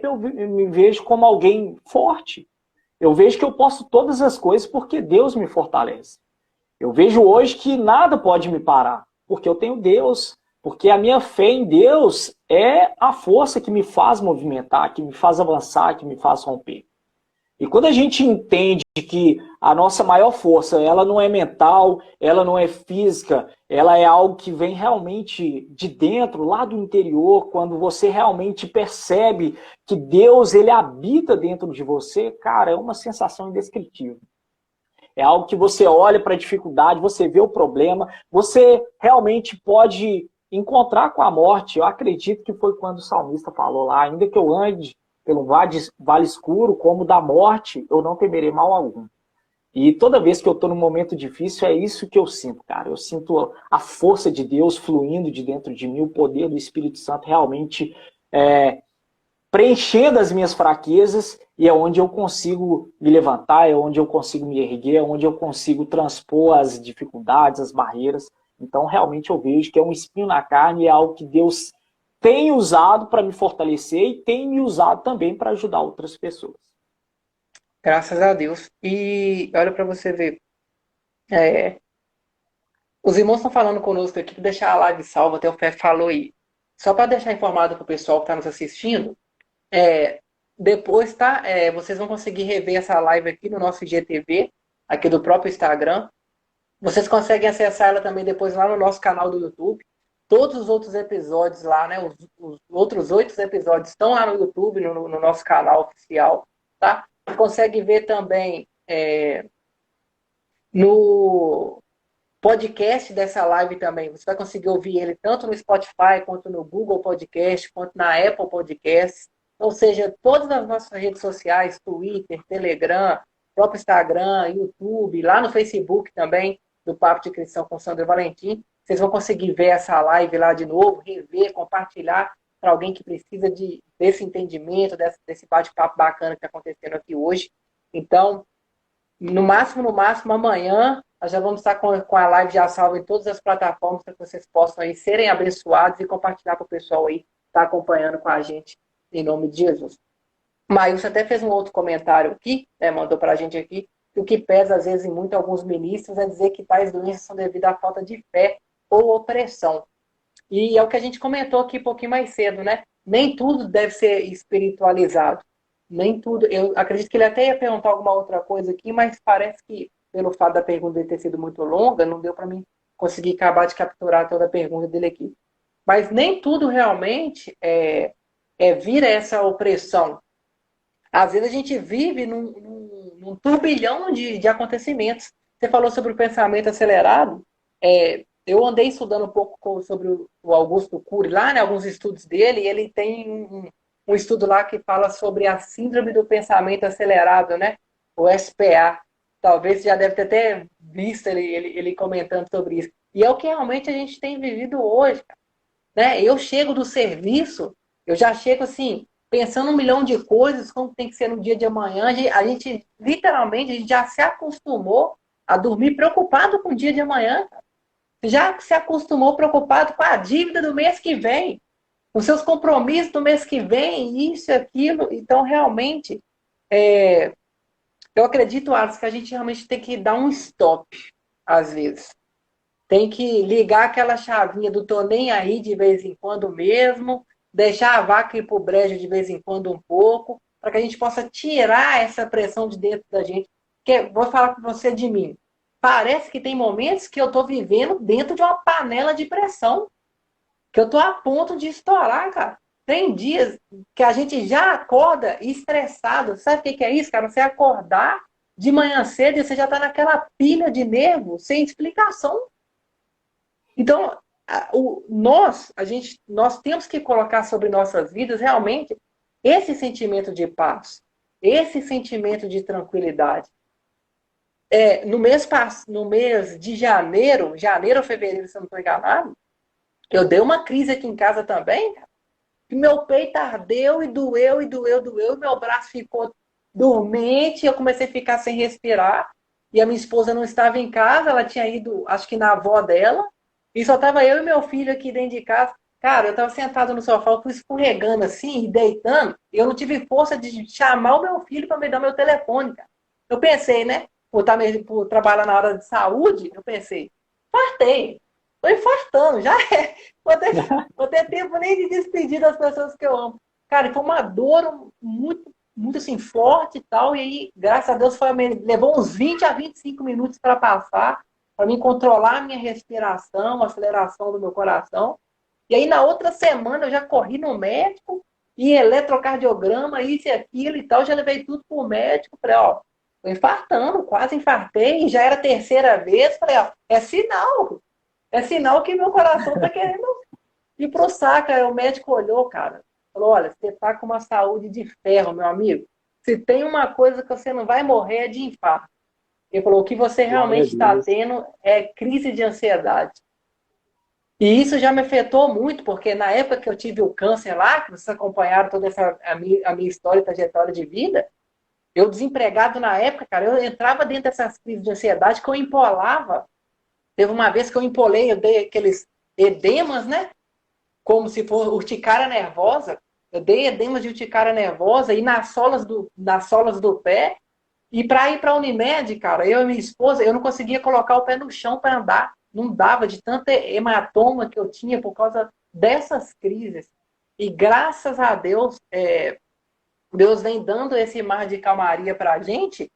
B: eu me vejo como alguém forte. Eu vejo que eu posso todas as coisas porque Deus me fortalece. Eu vejo hoje que nada pode me parar, porque eu tenho Deus, porque a minha fé em Deus é a força que me faz movimentar, que me faz avançar, que me faz romper. E quando a gente entende que a nossa maior força, ela não é mental, ela não é física, ela é algo que vem realmente de dentro, lá do interior, quando você realmente percebe que Deus, ele habita dentro de você, cara, é uma sensação indescritível. É algo que você olha para a dificuldade, você vê o problema, você realmente pode encontrar com a morte. Eu acredito que foi quando o salmista falou lá, ainda que eu ande pelo vale escuro, como da morte, eu não temerei mal algum. E toda vez que eu estou num momento difícil, é isso que eu sinto, cara. Eu sinto a força de Deus fluindo de dentro de mim, o poder do Espírito Santo realmente preenchendo as minhas fraquezas, e é onde eu consigo me levantar, é onde eu consigo me erguer, é onde eu consigo transpor as dificuldades, as barreiras. Então, realmente, eu vejo que é um espinho na carne e é algo que Deus tem usado para me fortalecer e tem me usado também para ajudar outras pessoas.
A: Graças a Deus. E olha para você ver. é, os irmãos estão falando conosco aqui para deixar a live salva, até o Fé falou aí. Só para deixar informado para o pessoal que está nos assistindo, é, depois, tá? Vocês vão conseguir rever essa live aqui no nosso IGTV, aqui do próprio Instagram. Vocês conseguem acessar ela também depois lá no nosso canal do YouTube. Todos os outros episódios lá, né? Os outros 8 episódios estão lá no YouTube, no nosso canal oficial, tá? Consegue ver também no podcast dessa live também. Você vai conseguir ouvir ele tanto no Spotify, quanto no Google Podcast, quanto na Apple Podcast. Ou seja, todas as nossas redes sociais, Twitter, Telegram, próprio Instagram, YouTube, lá no Facebook também, do Papo de Cristão com Sandro Valentim. Vocês vão conseguir ver essa live lá de novo, rever, compartilhar para alguém que precisa desse entendimento, desse bate-papo bacana que está acontecendo aqui hoje. Então, no máximo, amanhã, nós já vamos estar com a live já salva em todas as plataformas para que vocês possam aí serem abençoados e compartilhar para o pessoal aí que está acompanhando com a gente, em nome de Jesus. Maílson até fez um outro comentário aqui, mandou para a gente aqui, que o que pesa às vezes em muito alguns ministros é dizer que tais doenças são devido à falta de fé ou opressão. E é o que a gente comentou aqui um pouquinho mais cedo, né? Nem tudo deve ser espiritualizado. Nem tudo. Eu acredito que ele até ia perguntar alguma outra coisa aqui, mas parece que, pelo fato da pergunta dele ter sido muito longa, não deu para mim conseguir acabar de capturar toda a pergunta dele aqui. Mas nem tudo realmente vira essa opressão. Às vezes a gente vive num turbilhão de acontecimentos. Você falou sobre o pensamento acelerado. Eu andei estudando um pouco sobre o Augusto Cury lá, né, alguns estudos dele, e ele tem um estudo lá que fala sobre a síndrome do pensamento acelerado, né? O SPA. Talvez você já deve ter até visto ele comentando sobre isso. E é o que realmente a gente tem vivido hoje, né? Eu chego do serviço, eu já chego assim, pensando 1 milhão de coisas, como tem que ser no dia de amanhã. A gente literalmente, a gente já se acostumou a dormir preocupado com o dia de amanhã. Já se acostumou preocupado com a dívida do mês que vem, os seus compromissos do mês que vem, isso e aquilo. Então, realmente, eu acredito, Alex, que a gente realmente tem que dar um stop, às vezes. Tem que ligar aquela chavinha do tô nem aí de vez em quando mesmo, deixar a vaca ir pro brejo de vez em quando um pouco, para que a gente possa tirar essa pressão de dentro da gente. Porque, vou falar com você de mim, parece que tem momentos que eu estou vivendo dentro de uma panela de pressão, que eu estou a ponto de estourar, cara. Tem dias que a gente já acorda estressado. Sabe o que é isso, cara? Você acordar de manhã cedo e você já está naquela pilha de nervo sem explicação. Então, nós temos que colocar sobre nossas vidas realmente esse sentimento de paz, esse sentimento de tranquilidade. No mês de janeiro ou fevereiro, se eu não estou enganado, eu dei uma crise aqui em casa também, cara, que meu peito ardeu e doeu, meu braço ficou dormente, eu comecei a ficar sem respirar, e a minha esposa não estava em casa, ela tinha ido, acho que na avó dela, e só estava eu e meu filho aqui dentro de casa. Cara, eu estava sentado no sofá, eu fui escorregando assim, e deitando, e eu não tive força de chamar o meu filho para me dar meu telefone, cara. Eu pensei, né, por trabalhar na área de saúde, eu pensei, fartei, tô infartando, já é. Vou ter tempo nem de despedir das pessoas que eu amo. Cara, foi uma dor muito, muito assim, forte e tal. E aí, graças a Deus, levou uns 20 a 25 minutos para passar, para mim controlar a minha respiração, a aceleração do meu coração. E aí, na outra semana, eu já corri no médico, e eletrocardiograma, isso e aquilo e tal. Já levei tudo pro médico. Falei, ó, tô infartando, quase infartei. Já era a terceira vez. Falei, ó, é sinal. É sinal que meu coração tá querendo ir pro saco. Aí o médico olhou, cara, falou, olha, você tá com uma saúde de ferro, meu amigo. Se tem uma coisa que você não vai morrer é de infarto. Ele falou, o que você
B: Glória a
A: realmente está
B: Deus.
A: tendo é crise de ansiedade. E isso já me afetou muito, porque na época que eu tive o câncer lá, que vocês acompanharam toda a minha história e trajetória de vida, eu desempregado na época, cara, eu entrava dentro dessas crises de ansiedade que eu empolava. Teve uma vez que eu empolei, eu dei aqueles edemas, né? Como se fosse urticária nervosa. Eu dei edemas de urticária nervosa e nas solas do pé. E para ir para a Unimed, cara, eu e minha esposa, eu não conseguia colocar o pé no chão para andar. Não dava de tanto hematoma que eu tinha por causa dessas crises. E graças a Deus, Deus vem dando esse mar de calmaria para a gente.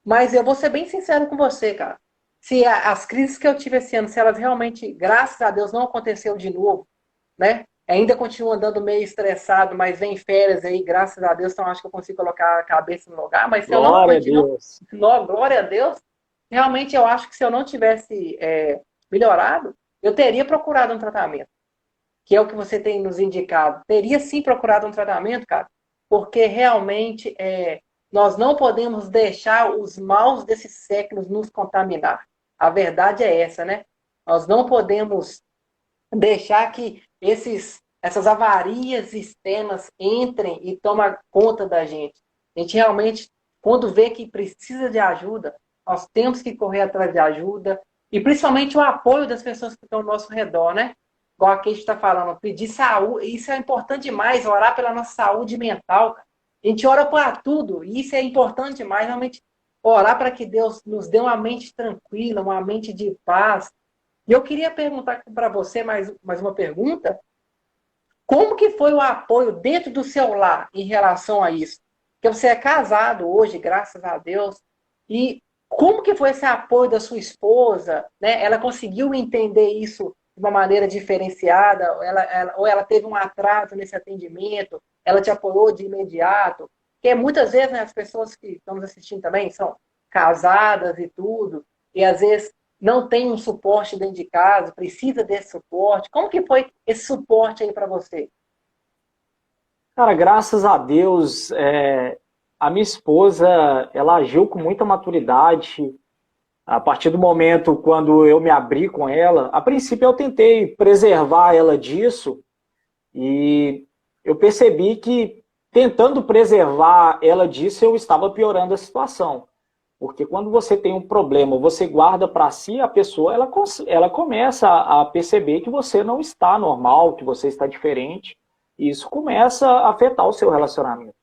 A: Mas eu vou ser bem sincero com você, cara. Se as crises que eu tive esse ano, se elas realmente, graças a Deus, não aconteceu de novo, né? Ainda continuo andando meio estressado, mas vem férias aí, graças a Deus, então acho que eu consigo colocar a cabeça no lugar. Mas se eu não
B: Glória a
A: continuo,
B: Deus.
A: glória a Deus, realmente eu acho que se eu não tivesse melhorado, eu teria procurado um tratamento, que é o que você tem nos indicado. Teria sim procurado um tratamento, cara, porque realmente nós não podemos deixar os maus desses séculos nos contaminar. A verdade é essa, né? Nós não podemos deixar que essas avarias externas entrem e tomem conta da gente. A gente realmente, quando vê que precisa de ajuda, nós temos que correr atrás de ajuda e principalmente o apoio das pessoas que estão ao nosso redor, né? Igual aqui a gente está falando, pedir saúde, isso é importante demais, orar pela nossa saúde mental. A gente ora para tudo, e isso é importante demais, realmente orar para que Deus nos dê uma mente tranquila, uma mente de paz. E eu queria perguntar para você mais uma pergunta. Como que foi o apoio dentro do seu lar em relação a isso? Porque você é casado hoje, graças a Deus. E como que foi esse apoio da sua esposa? Né? Ela conseguiu entender isso de uma maneira diferenciada? Ou ela teve um atraso nesse atendimento? Ela te apoiou de imediato? Porque muitas vezes, né, as pessoas que estão nos assistindo também são casadas e tudo, e às vezes não tem um suporte dentro de casa, precisa desse suporte. Como que foi esse suporte aí para você?
B: Cara, graças a Deus, a minha esposa, ela agiu com muita maturidade. A partir do momento quando eu me abri com ela, a princípio eu tentei preservar ela disso e eu percebi que tentando preservar ela disso, eu estava piorando a situação. Porque quando você tem um problema, você guarda para si, a pessoa ela começa a perceber que você não está normal, que você está diferente, e isso começa a afetar o seu relacionamento.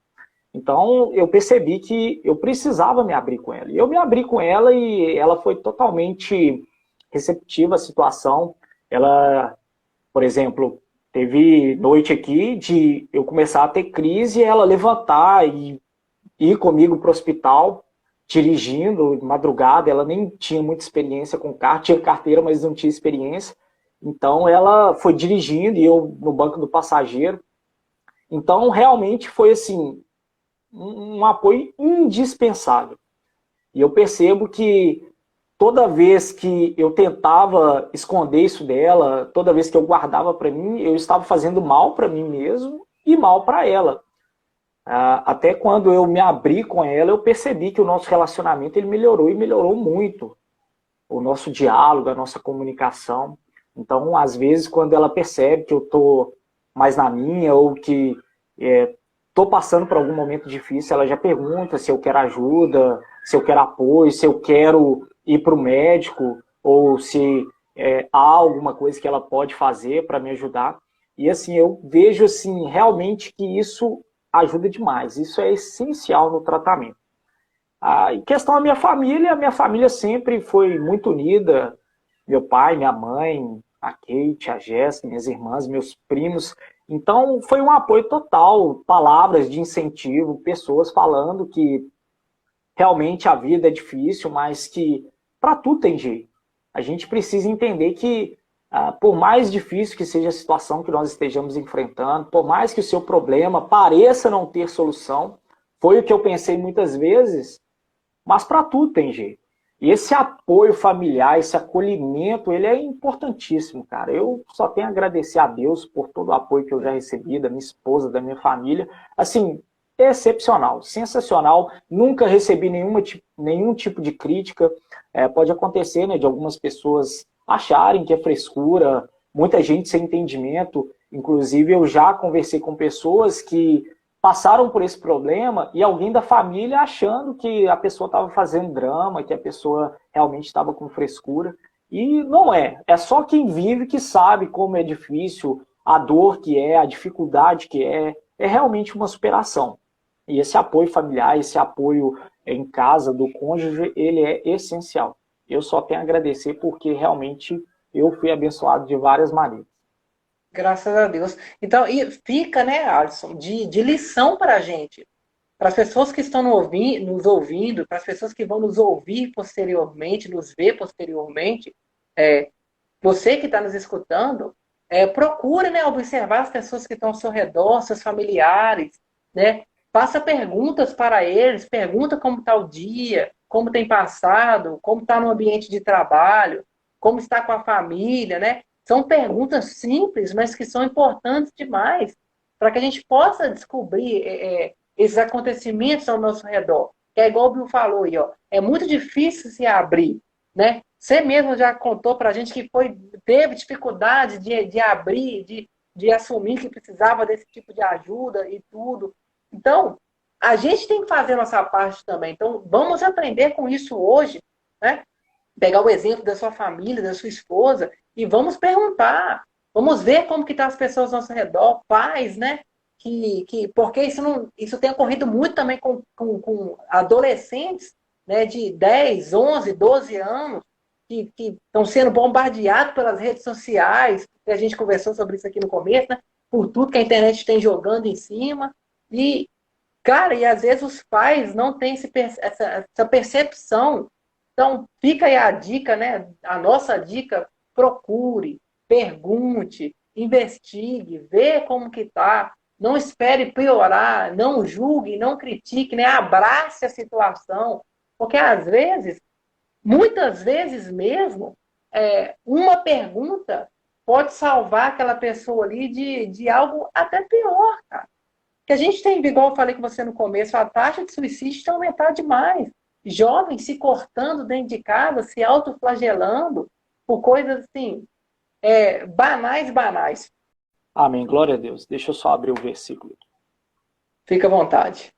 B: Então, eu percebi que eu precisava me abrir com ela. E eu me abri com ela e ela foi totalmente receptiva à situação. Ela, por exemplo, teve noite aqui de eu começar a ter crise e ela levantar e ir comigo para o hospital, dirigindo de madrugada. Ela nem tinha muita experiência com carro, tinha carteira, mas não tinha experiência. Então, ela foi dirigindo e eu no banco do passageiro. Então, realmente foi assim, um apoio indispensável. E eu percebo que toda vez que eu tentava esconder isso dela, toda vez que eu guardava para mim, eu estava fazendo mal para mim mesmo e mal para ela. Até quando eu me abri com ela, eu percebi que o nosso relacionamento ele melhorou e melhorou muito. O nosso diálogo, a nossa comunicação. Então, às vezes, quando ela percebe que eu estou mais na minha ou que estou passando por algum momento difícil, ela já pergunta se eu quero ajuda, se eu quero apoio, se eu quero ir para o médico ou se há alguma coisa que ela pode fazer para me ajudar. E assim, eu vejo assim, realmente que isso ajuda demais. Isso é essencial no tratamento. Em questão da minha família sempre foi muito unida. Meu pai, minha mãe, a Kate, a Jéssica, minhas irmãs, meus primos. Então, foi um apoio total, palavras de incentivo, pessoas falando que realmente a vida é difícil, mas que para tudo tem jeito. A gente precisa entender que, por mais difícil que seja a situação que nós estejamos enfrentando, por mais que o seu problema pareça não ter solução, foi o que eu pensei muitas vezes, mas para tudo tem jeito. E esse apoio familiar, esse acolhimento, ele é importantíssimo, cara. Eu só tenho a agradecer a Deus por todo o apoio que eu já recebi, da minha esposa, da minha família. Assim, excepcional, sensacional. Nunca recebi nenhum tipo de crítica. Pode acontecer, né, de algumas pessoas acharem que é frescura, muita gente sem entendimento. Inclusive, eu já conversei com pessoas que passaram por esse problema e alguém da família achando que a pessoa estava fazendo drama, que a pessoa realmente estava com frescura. E não é. É só quem vive que sabe como é difícil, a dor que é, a dificuldade que é. É realmente uma superação. E esse apoio familiar, esse apoio em casa do cônjuge, ele é essencial. Eu só tenho a agradecer porque realmente eu fui abençoado de várias maneiras.
A: Graças a Deus. Então, e fica, né, Alisson, de lição para a gente. Para as pessoas que estão nos ouvindo, para as pessoas que vão nos ouvir posteriormente, nos ver posteriormente, você que está nos escutando, procure, né, observar as pessoas que estão ao seu redor, seus familiares, né? Faça perguntas para eles, pergunta como está o dia, como tem passado, como está no ambiente de trabalho, como está com a família, né? São perguntas simples, mas que são importantes demais para que a gente possa descobrir esses acontecimentos ao nosso redor. Que é igual o Bill falou aí, ó, é muito difícil se abrir, né? Você mesmo já contou para a gente que teve dificuldade de abrir, de assumir que precisava desse tipo de ajuda e tudo. Então, a gente tem que fazer a nossa parte também. Então, vamos aprender com isso hoje, né? Pegar o exemplo da sua família, da sua esposa, e vamos perguntar. Vamos ver como que estão as pessoas ao nosso redor, pais, né? Porque isso tem ocorrido muito também com adolescentes, né, de 10, 11, 12 anos, que estão sendo bombardeados pelas redes sociais, que a gente conversou sobre isso aqui no começo, né? Por tudo que a internet tem jogando em cima. E, cara, e às vezes os pais não têm essa percepção. Então, fica aí a dica, né? A nossa dica, procure, pergunte, investigue, vê como que tá. Não espere piorar, não julgue, não critique, né? Abrace a situação. Porque às vezes, muitas vezes mesmo, uma pergunta pode salvar aquela pessoa ali de algo até pior, cara. Que a gente tem, igual eu falei com você no começo, a taxa de suicídio está aumentando demais. Jovens se cortando dentro de casa, se autoflagelando por coisas assim, banais, banais.
B: Amém, glória a Deus. Deixa eu só abrir o versículo.
A: Fica à vontade.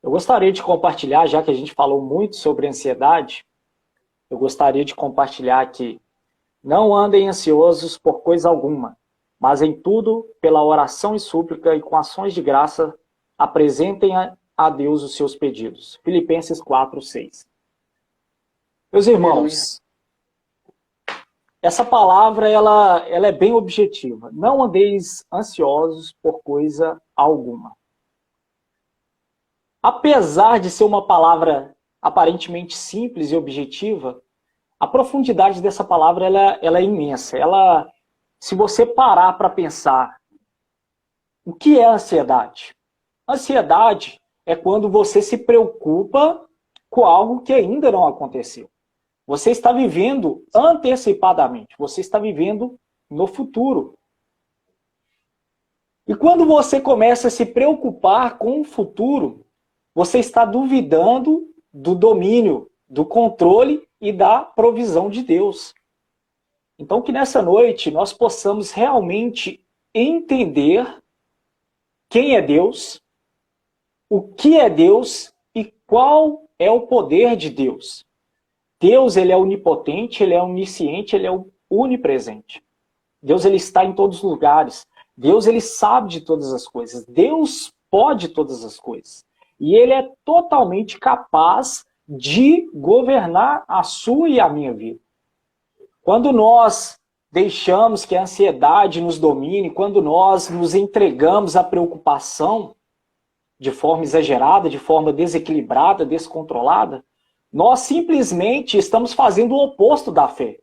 B: Eu gostaria de compartilhar, já que a gente falou muito sobre ansiedade, eu gostaria de compartilhar que não andem ansiosos por coisa alguma, mas em tudo, pela oração e súplica e com ações de graça, apresentem a Deus os seus pedidos. Filipenses 4:6. Meus irmãos, essa palavra ela é bem objetiva. Não andeis ansiosos por coisa alguma. Apesar de ser uma palavra aparentemente simples e objetiva, a profundidade dessa palavra ela é imensa. Se você parar para pensar, o que é ansiedade? Ansiedade é quando você se preocupa com algo que ainda não aconteceu. Você está vivendo antecipadamente. Você está vivendo no futuro. E quando você começa a se preocupar com o futuro, você está duvidando do domínio, do controle e da provisão de Deus. Então, que nessa noite nós possamos realmente entender quem é Deus, o que é Deus e qual é o poder de Deus. Deus, ele é onipotente, ele é onisciente, ele é onipresente. Deus, ele está em todos os lugares. Deus, ele sabe de todas as coisas. Deus pode todas as coisas. E ele é totalmente capaz de governar a sua e a minha vida. Quando nós deixamos que a ansiedade nos domine, quando nós nos entregamos à preocupação de forma exagerada, de forma desequilibrada, descontrolada, nós simplesmente estamos fazendo o oposto da fé.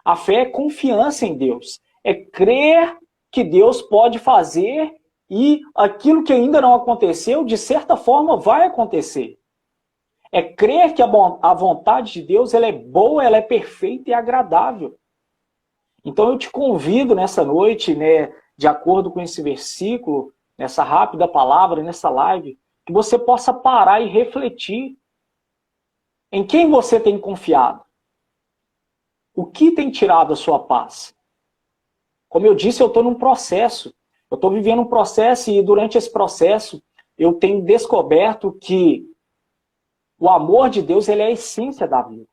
B: A fé é confiança em Deus. É crer que Deus pode fazer e aquilo que ainda não aconteceu, de certa forma, vai acontecer. É crer que a vontade de Deus ela é boa, ela é perfeita e agradável. Então eu te convido nessa noite, né, de acordo com esse versículo, nessa rápida palavra, nessa live, que você possa parar e refletir em quem você tem confiado. O que tem tirado a sua paz? Como eu disse, eu estou num processo. Eu estou vivendo um processo e durante esse processo eu tenho descoberto que o amor de Deus ele é a essência da vida.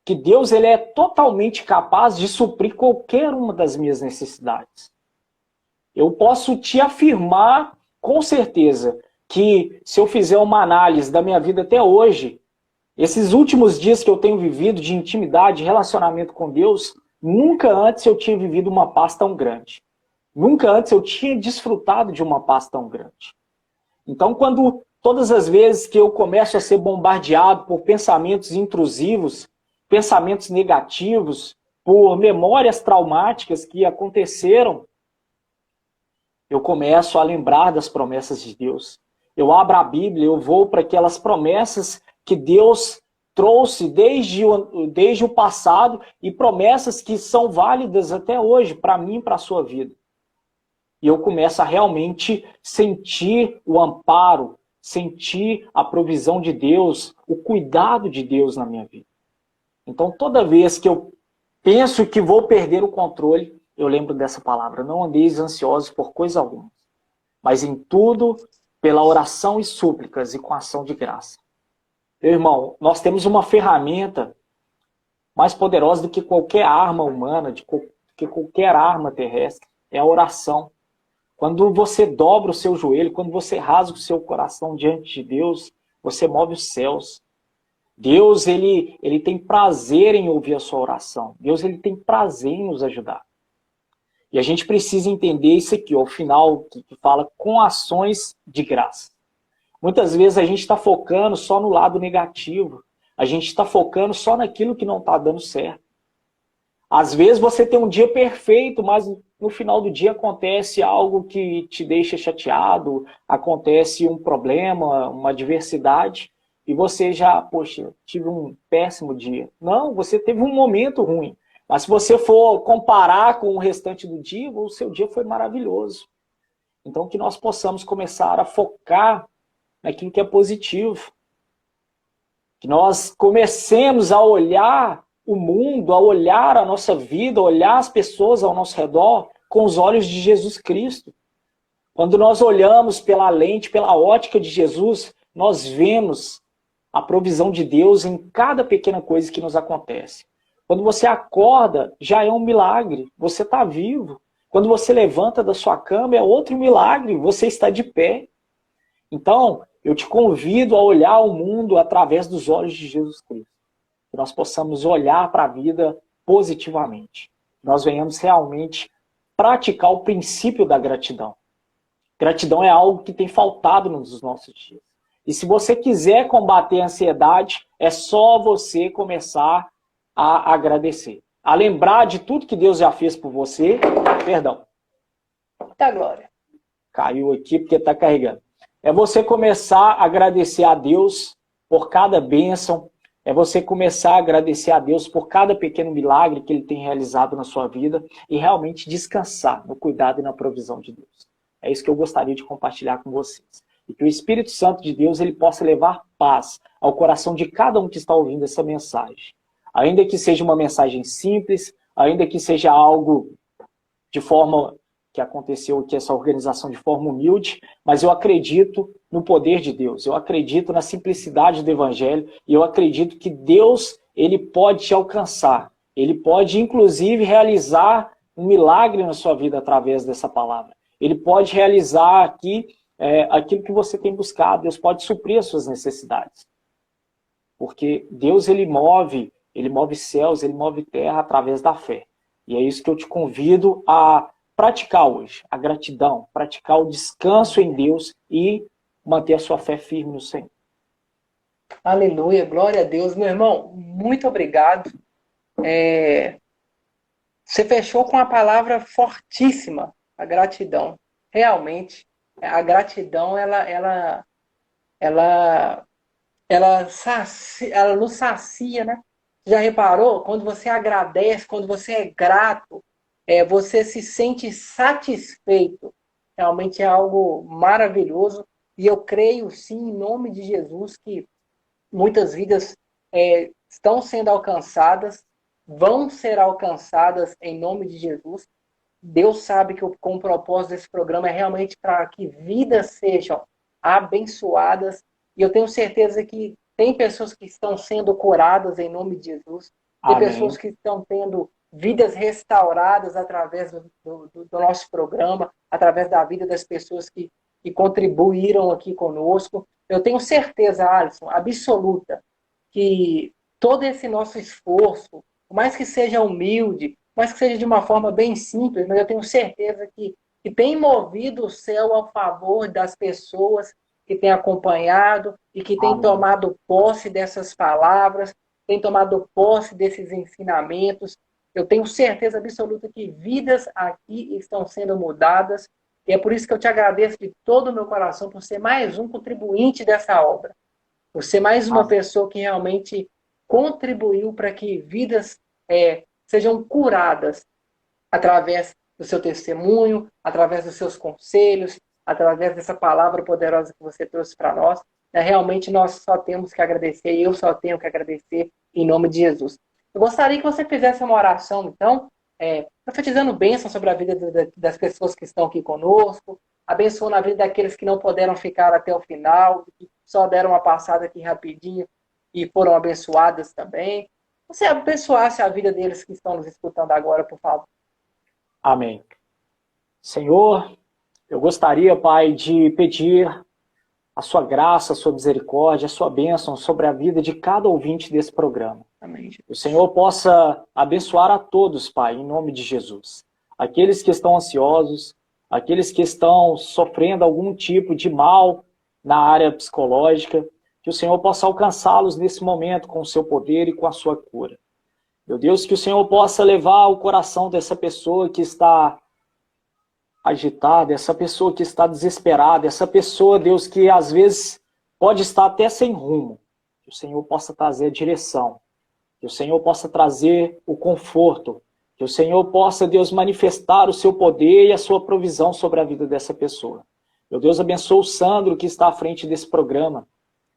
B: Que Deus ele é totalmente capaz de suprir qualquer uma das minhas necessidades. Eu posso te afirmar com certeza que se eu fizer uma análise da minha vida até hoje, esses últimos dias que eu tenho vivido de intimidade, de relacionamento com Deus, nunca antes eu tinha vivido uma paz tão grande. Nunca antes eu tinha desfrutado de uma paz tão grande. Então, todas as vezes que eu começo a ser bombardeado por pensamentos intrusivos, pensamentos negativos, por memórias traumáticas que aconteceram, eu começo a lembrar das promessas de Deus. Eu abro a Bíblia, eu vou para aquelas promessas que Deus trouxe desde o passado e promessas que são válidas até hoje para mim e para a sua vida. E eu começo a realmente sentir o amparo, sentir a provisão de Deus, o cuidado de Deus na minha vida. Então, toda vez que eu penso que vou perder o controle, eu lembro dessa palavra. Não andeis ansiosos por coisa alguma, mas em tudo, pela oração e súplicas e com ação de graça. Meu irmão, nós temos uma ferramenta mais poderosa do que qualquer arma humana, do que qualquer arma terrestre. É a oração. Quando você dobra o seu joelho, quando você rasga o seu coração diante de Deus, você move os céus. Deus, ele tem prazer em ouvir a sua oração. Deus, ele tem prazer em nos ajudar. E a gente precisa entender isso aqui, ao final, que fala com ações de graça. Muitas vezes a gente está focando só no lado negativo. A gente está focando só naquilo que não está dando certo. Às vezes você tem um dia perfeito, mas no final do dia acontece algo que te deixa chateado, acontece um problema, uma adversidade, e você já, poxa, tive um péssimo dia. Não, você teve um momento ruim. Mas se você for comparar com o restante do dia, o seu dia foi maravilhoso. Então que nós possamos começar a focar naquilo que é positivo. Que nós comecemos a olhar o mundo, a olhar a nossa vida, a olhar as pessoas ao nosso redor com os olhos de Jesus Cristo. Quando nós olhamos pela lente, pela ótica de Jesus, nós vemos a provisão de Deus em cada pequena coisa que nos acontece. Quando você acorda, já é um milagre, você está vivo. Quando você levanta da sua cama, é outro milagre, você está de pé. Então, eu te convido a olhar o mundo através dos olhos de Jesus Cristo. Que nós possamos olhar para a vida positivamente. Que nós venhamos realmente praticar o princípio da gratidão. Gratidão é algo que tem faltado nos nossos dias. E se você quiser combater a ansiedade, é só você começar a agradecer. A lembrar de tudo que Deus já fez por você. Perdão.
A: Tá, glória.
B: Caiu aqui porque está carregando. É você começar a agradecer a Deus por cada bênção, é você começar a agradecer a Deus por cada pequeno milagre que Ele tem realizado na sua vida e realmente descansar no cuidado e na provisão de Deus. É isso que eu gostaria de compartilhar com vocês. E que o Espírito Santo de Deus ele possa levar paz ao coração de cada um que está ouvindo essa mensagem. Ainda que seja uma mensagem simples, ainda que seja algo de forma que aconteceu aqui, essa organização de forma humilde, mas eu acredito no poder de Deus, eu acredito na simplicidade do Evangelho, e eu acredito que Deus ele pode te alcançar, ele pode inclusive realizar um milagre na sua vida através dessa palavra. Ele pode realizar aqui aquilo que você tem buscado, Deus pode suprir as suas necessidades. Porque Deus ele move céus, ele move terra através da fé. E é isso que eu te convido a praticar hoje, a gratidão, praticar o descanso em Deus e manter a sua fé firme no Senhor.
A: Aleluia, glória a Deus. Meu irmão, muito obrigado. Você fechou com uma palavra fortíssima, a gratidão. Realmente, a gratidão, ela nos sacia, né? Já reparou? Quando você agradece, quando você é grato, você se sente satisfeito. Realmente é algo maravilhoso. E eu creio, sim, em nome de Jesus, que muitas vidas estão sendo alcançadas, vão ser alcançadas em nome de Jesus. Deus sabe que com o propósito desse programa é realmente para que vidas sejam abençoadas. E eu tenho certeza que tem pessoas que estão sendo curadas em nome de Jesus. Tem
B: Amém.
A: pessoas que estão tendo vidas restauradas através do nosso programa, através da vida das pessoas que contribuíram aqui conosco. Eu tenho certeza, Alisson, absoluta, que todo esse nosso esforço, por mais que seja humilde, por mais que seja de uma forma bem simples, mas eu tenho certeza que tem movido o céu ao favor das pessoas que têm acompanhado e que têm tomado posse dessas palavras, têm tomado posse desses ensinamentos. Eu tenho certeza absoluta que vidas aqui estão sendo mudadas, e é por isso que eu te agradeço de todo o meu coração por ser mais um contribuinte dessa obra, por ser mais uma pessoa que realmente contribuiu para que vidas sejam curadas através do seu testemunho, através dos seus conselhos, através dessa palavra poderosa que você trouxe para nós. Realmente nós só temos que agradecer, e eu só tenho que agradecer em nome de Jesus. Eu gostaria que você fizesse uma oração, então, profetizando bênção sobre a vida das pessoas que estão aqui conosco, abençoando a vida daqueles que não puderam ficar até o final, que só deram uma passada aqui rapidinho e foram abençoadas também. Você abençoasse a vida deles que estão nos escutando agora, por favor.
B: Amém. Senhor, eu gostaria, Pai, de pedir a sua graça, a sua misericórdia, a sua bênção sobre a vida de cada ouvinte desse programa.
A: Amém.
B: Que o Senhor possa abençoar a todos, Pai, em nome de Jesus. Aqueles que estão ansiosos, aqueles que estão sofrendo algum tipo de mal na área psicológica, que o Senhor possa alcançá-los nesse momento com o seu poder e com a sua cura. Meu Deus, que o Senhor possa levar o coração dessa pessoa que está agitada, essa pessoa que está desesperada, essa pessoa, Deus, que às vezes pode estar até sem rumo. Que o Senhor possa trazer a direção, que o Senhor possa trazer o conforto, que o Senhor possa, Deus, manifestar o seu poder e a sua provisão sobre a vida dessa pessoa. Meu Deus, abençoa o Sandro que está à frente desse programa,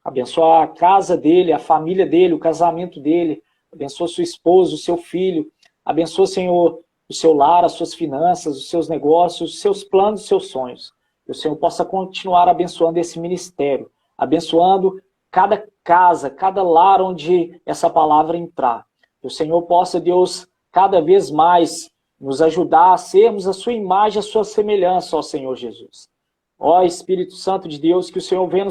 B: abençoa a casa dele, a família dele, o casamento dele, abençoa sua esposa, o seu filho, abençoa, Senhor, o seu lar, as suas finanças, os seus negócios, os seus planos, os seus sonhos. Que o Senhor possa continuar abençoando esse ministério, abençoando cada casa, cada lar onde essa palavra entrar. Que o Senhor possa, Deus, cada vez mais nos ajudar a sermos a sua imagem, a sua semelhança, ó Senhor Jesus. Ó Espírito Santo de Deus, que o Senhor venha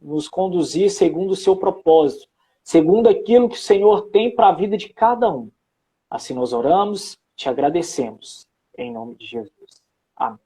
B: nos conduzir segundo o seu propósito, segundo aquilo que o Senhor tem para a vida de cada um. Assim nós oramos, te agradecemos. Em nome de Jesus. Amém.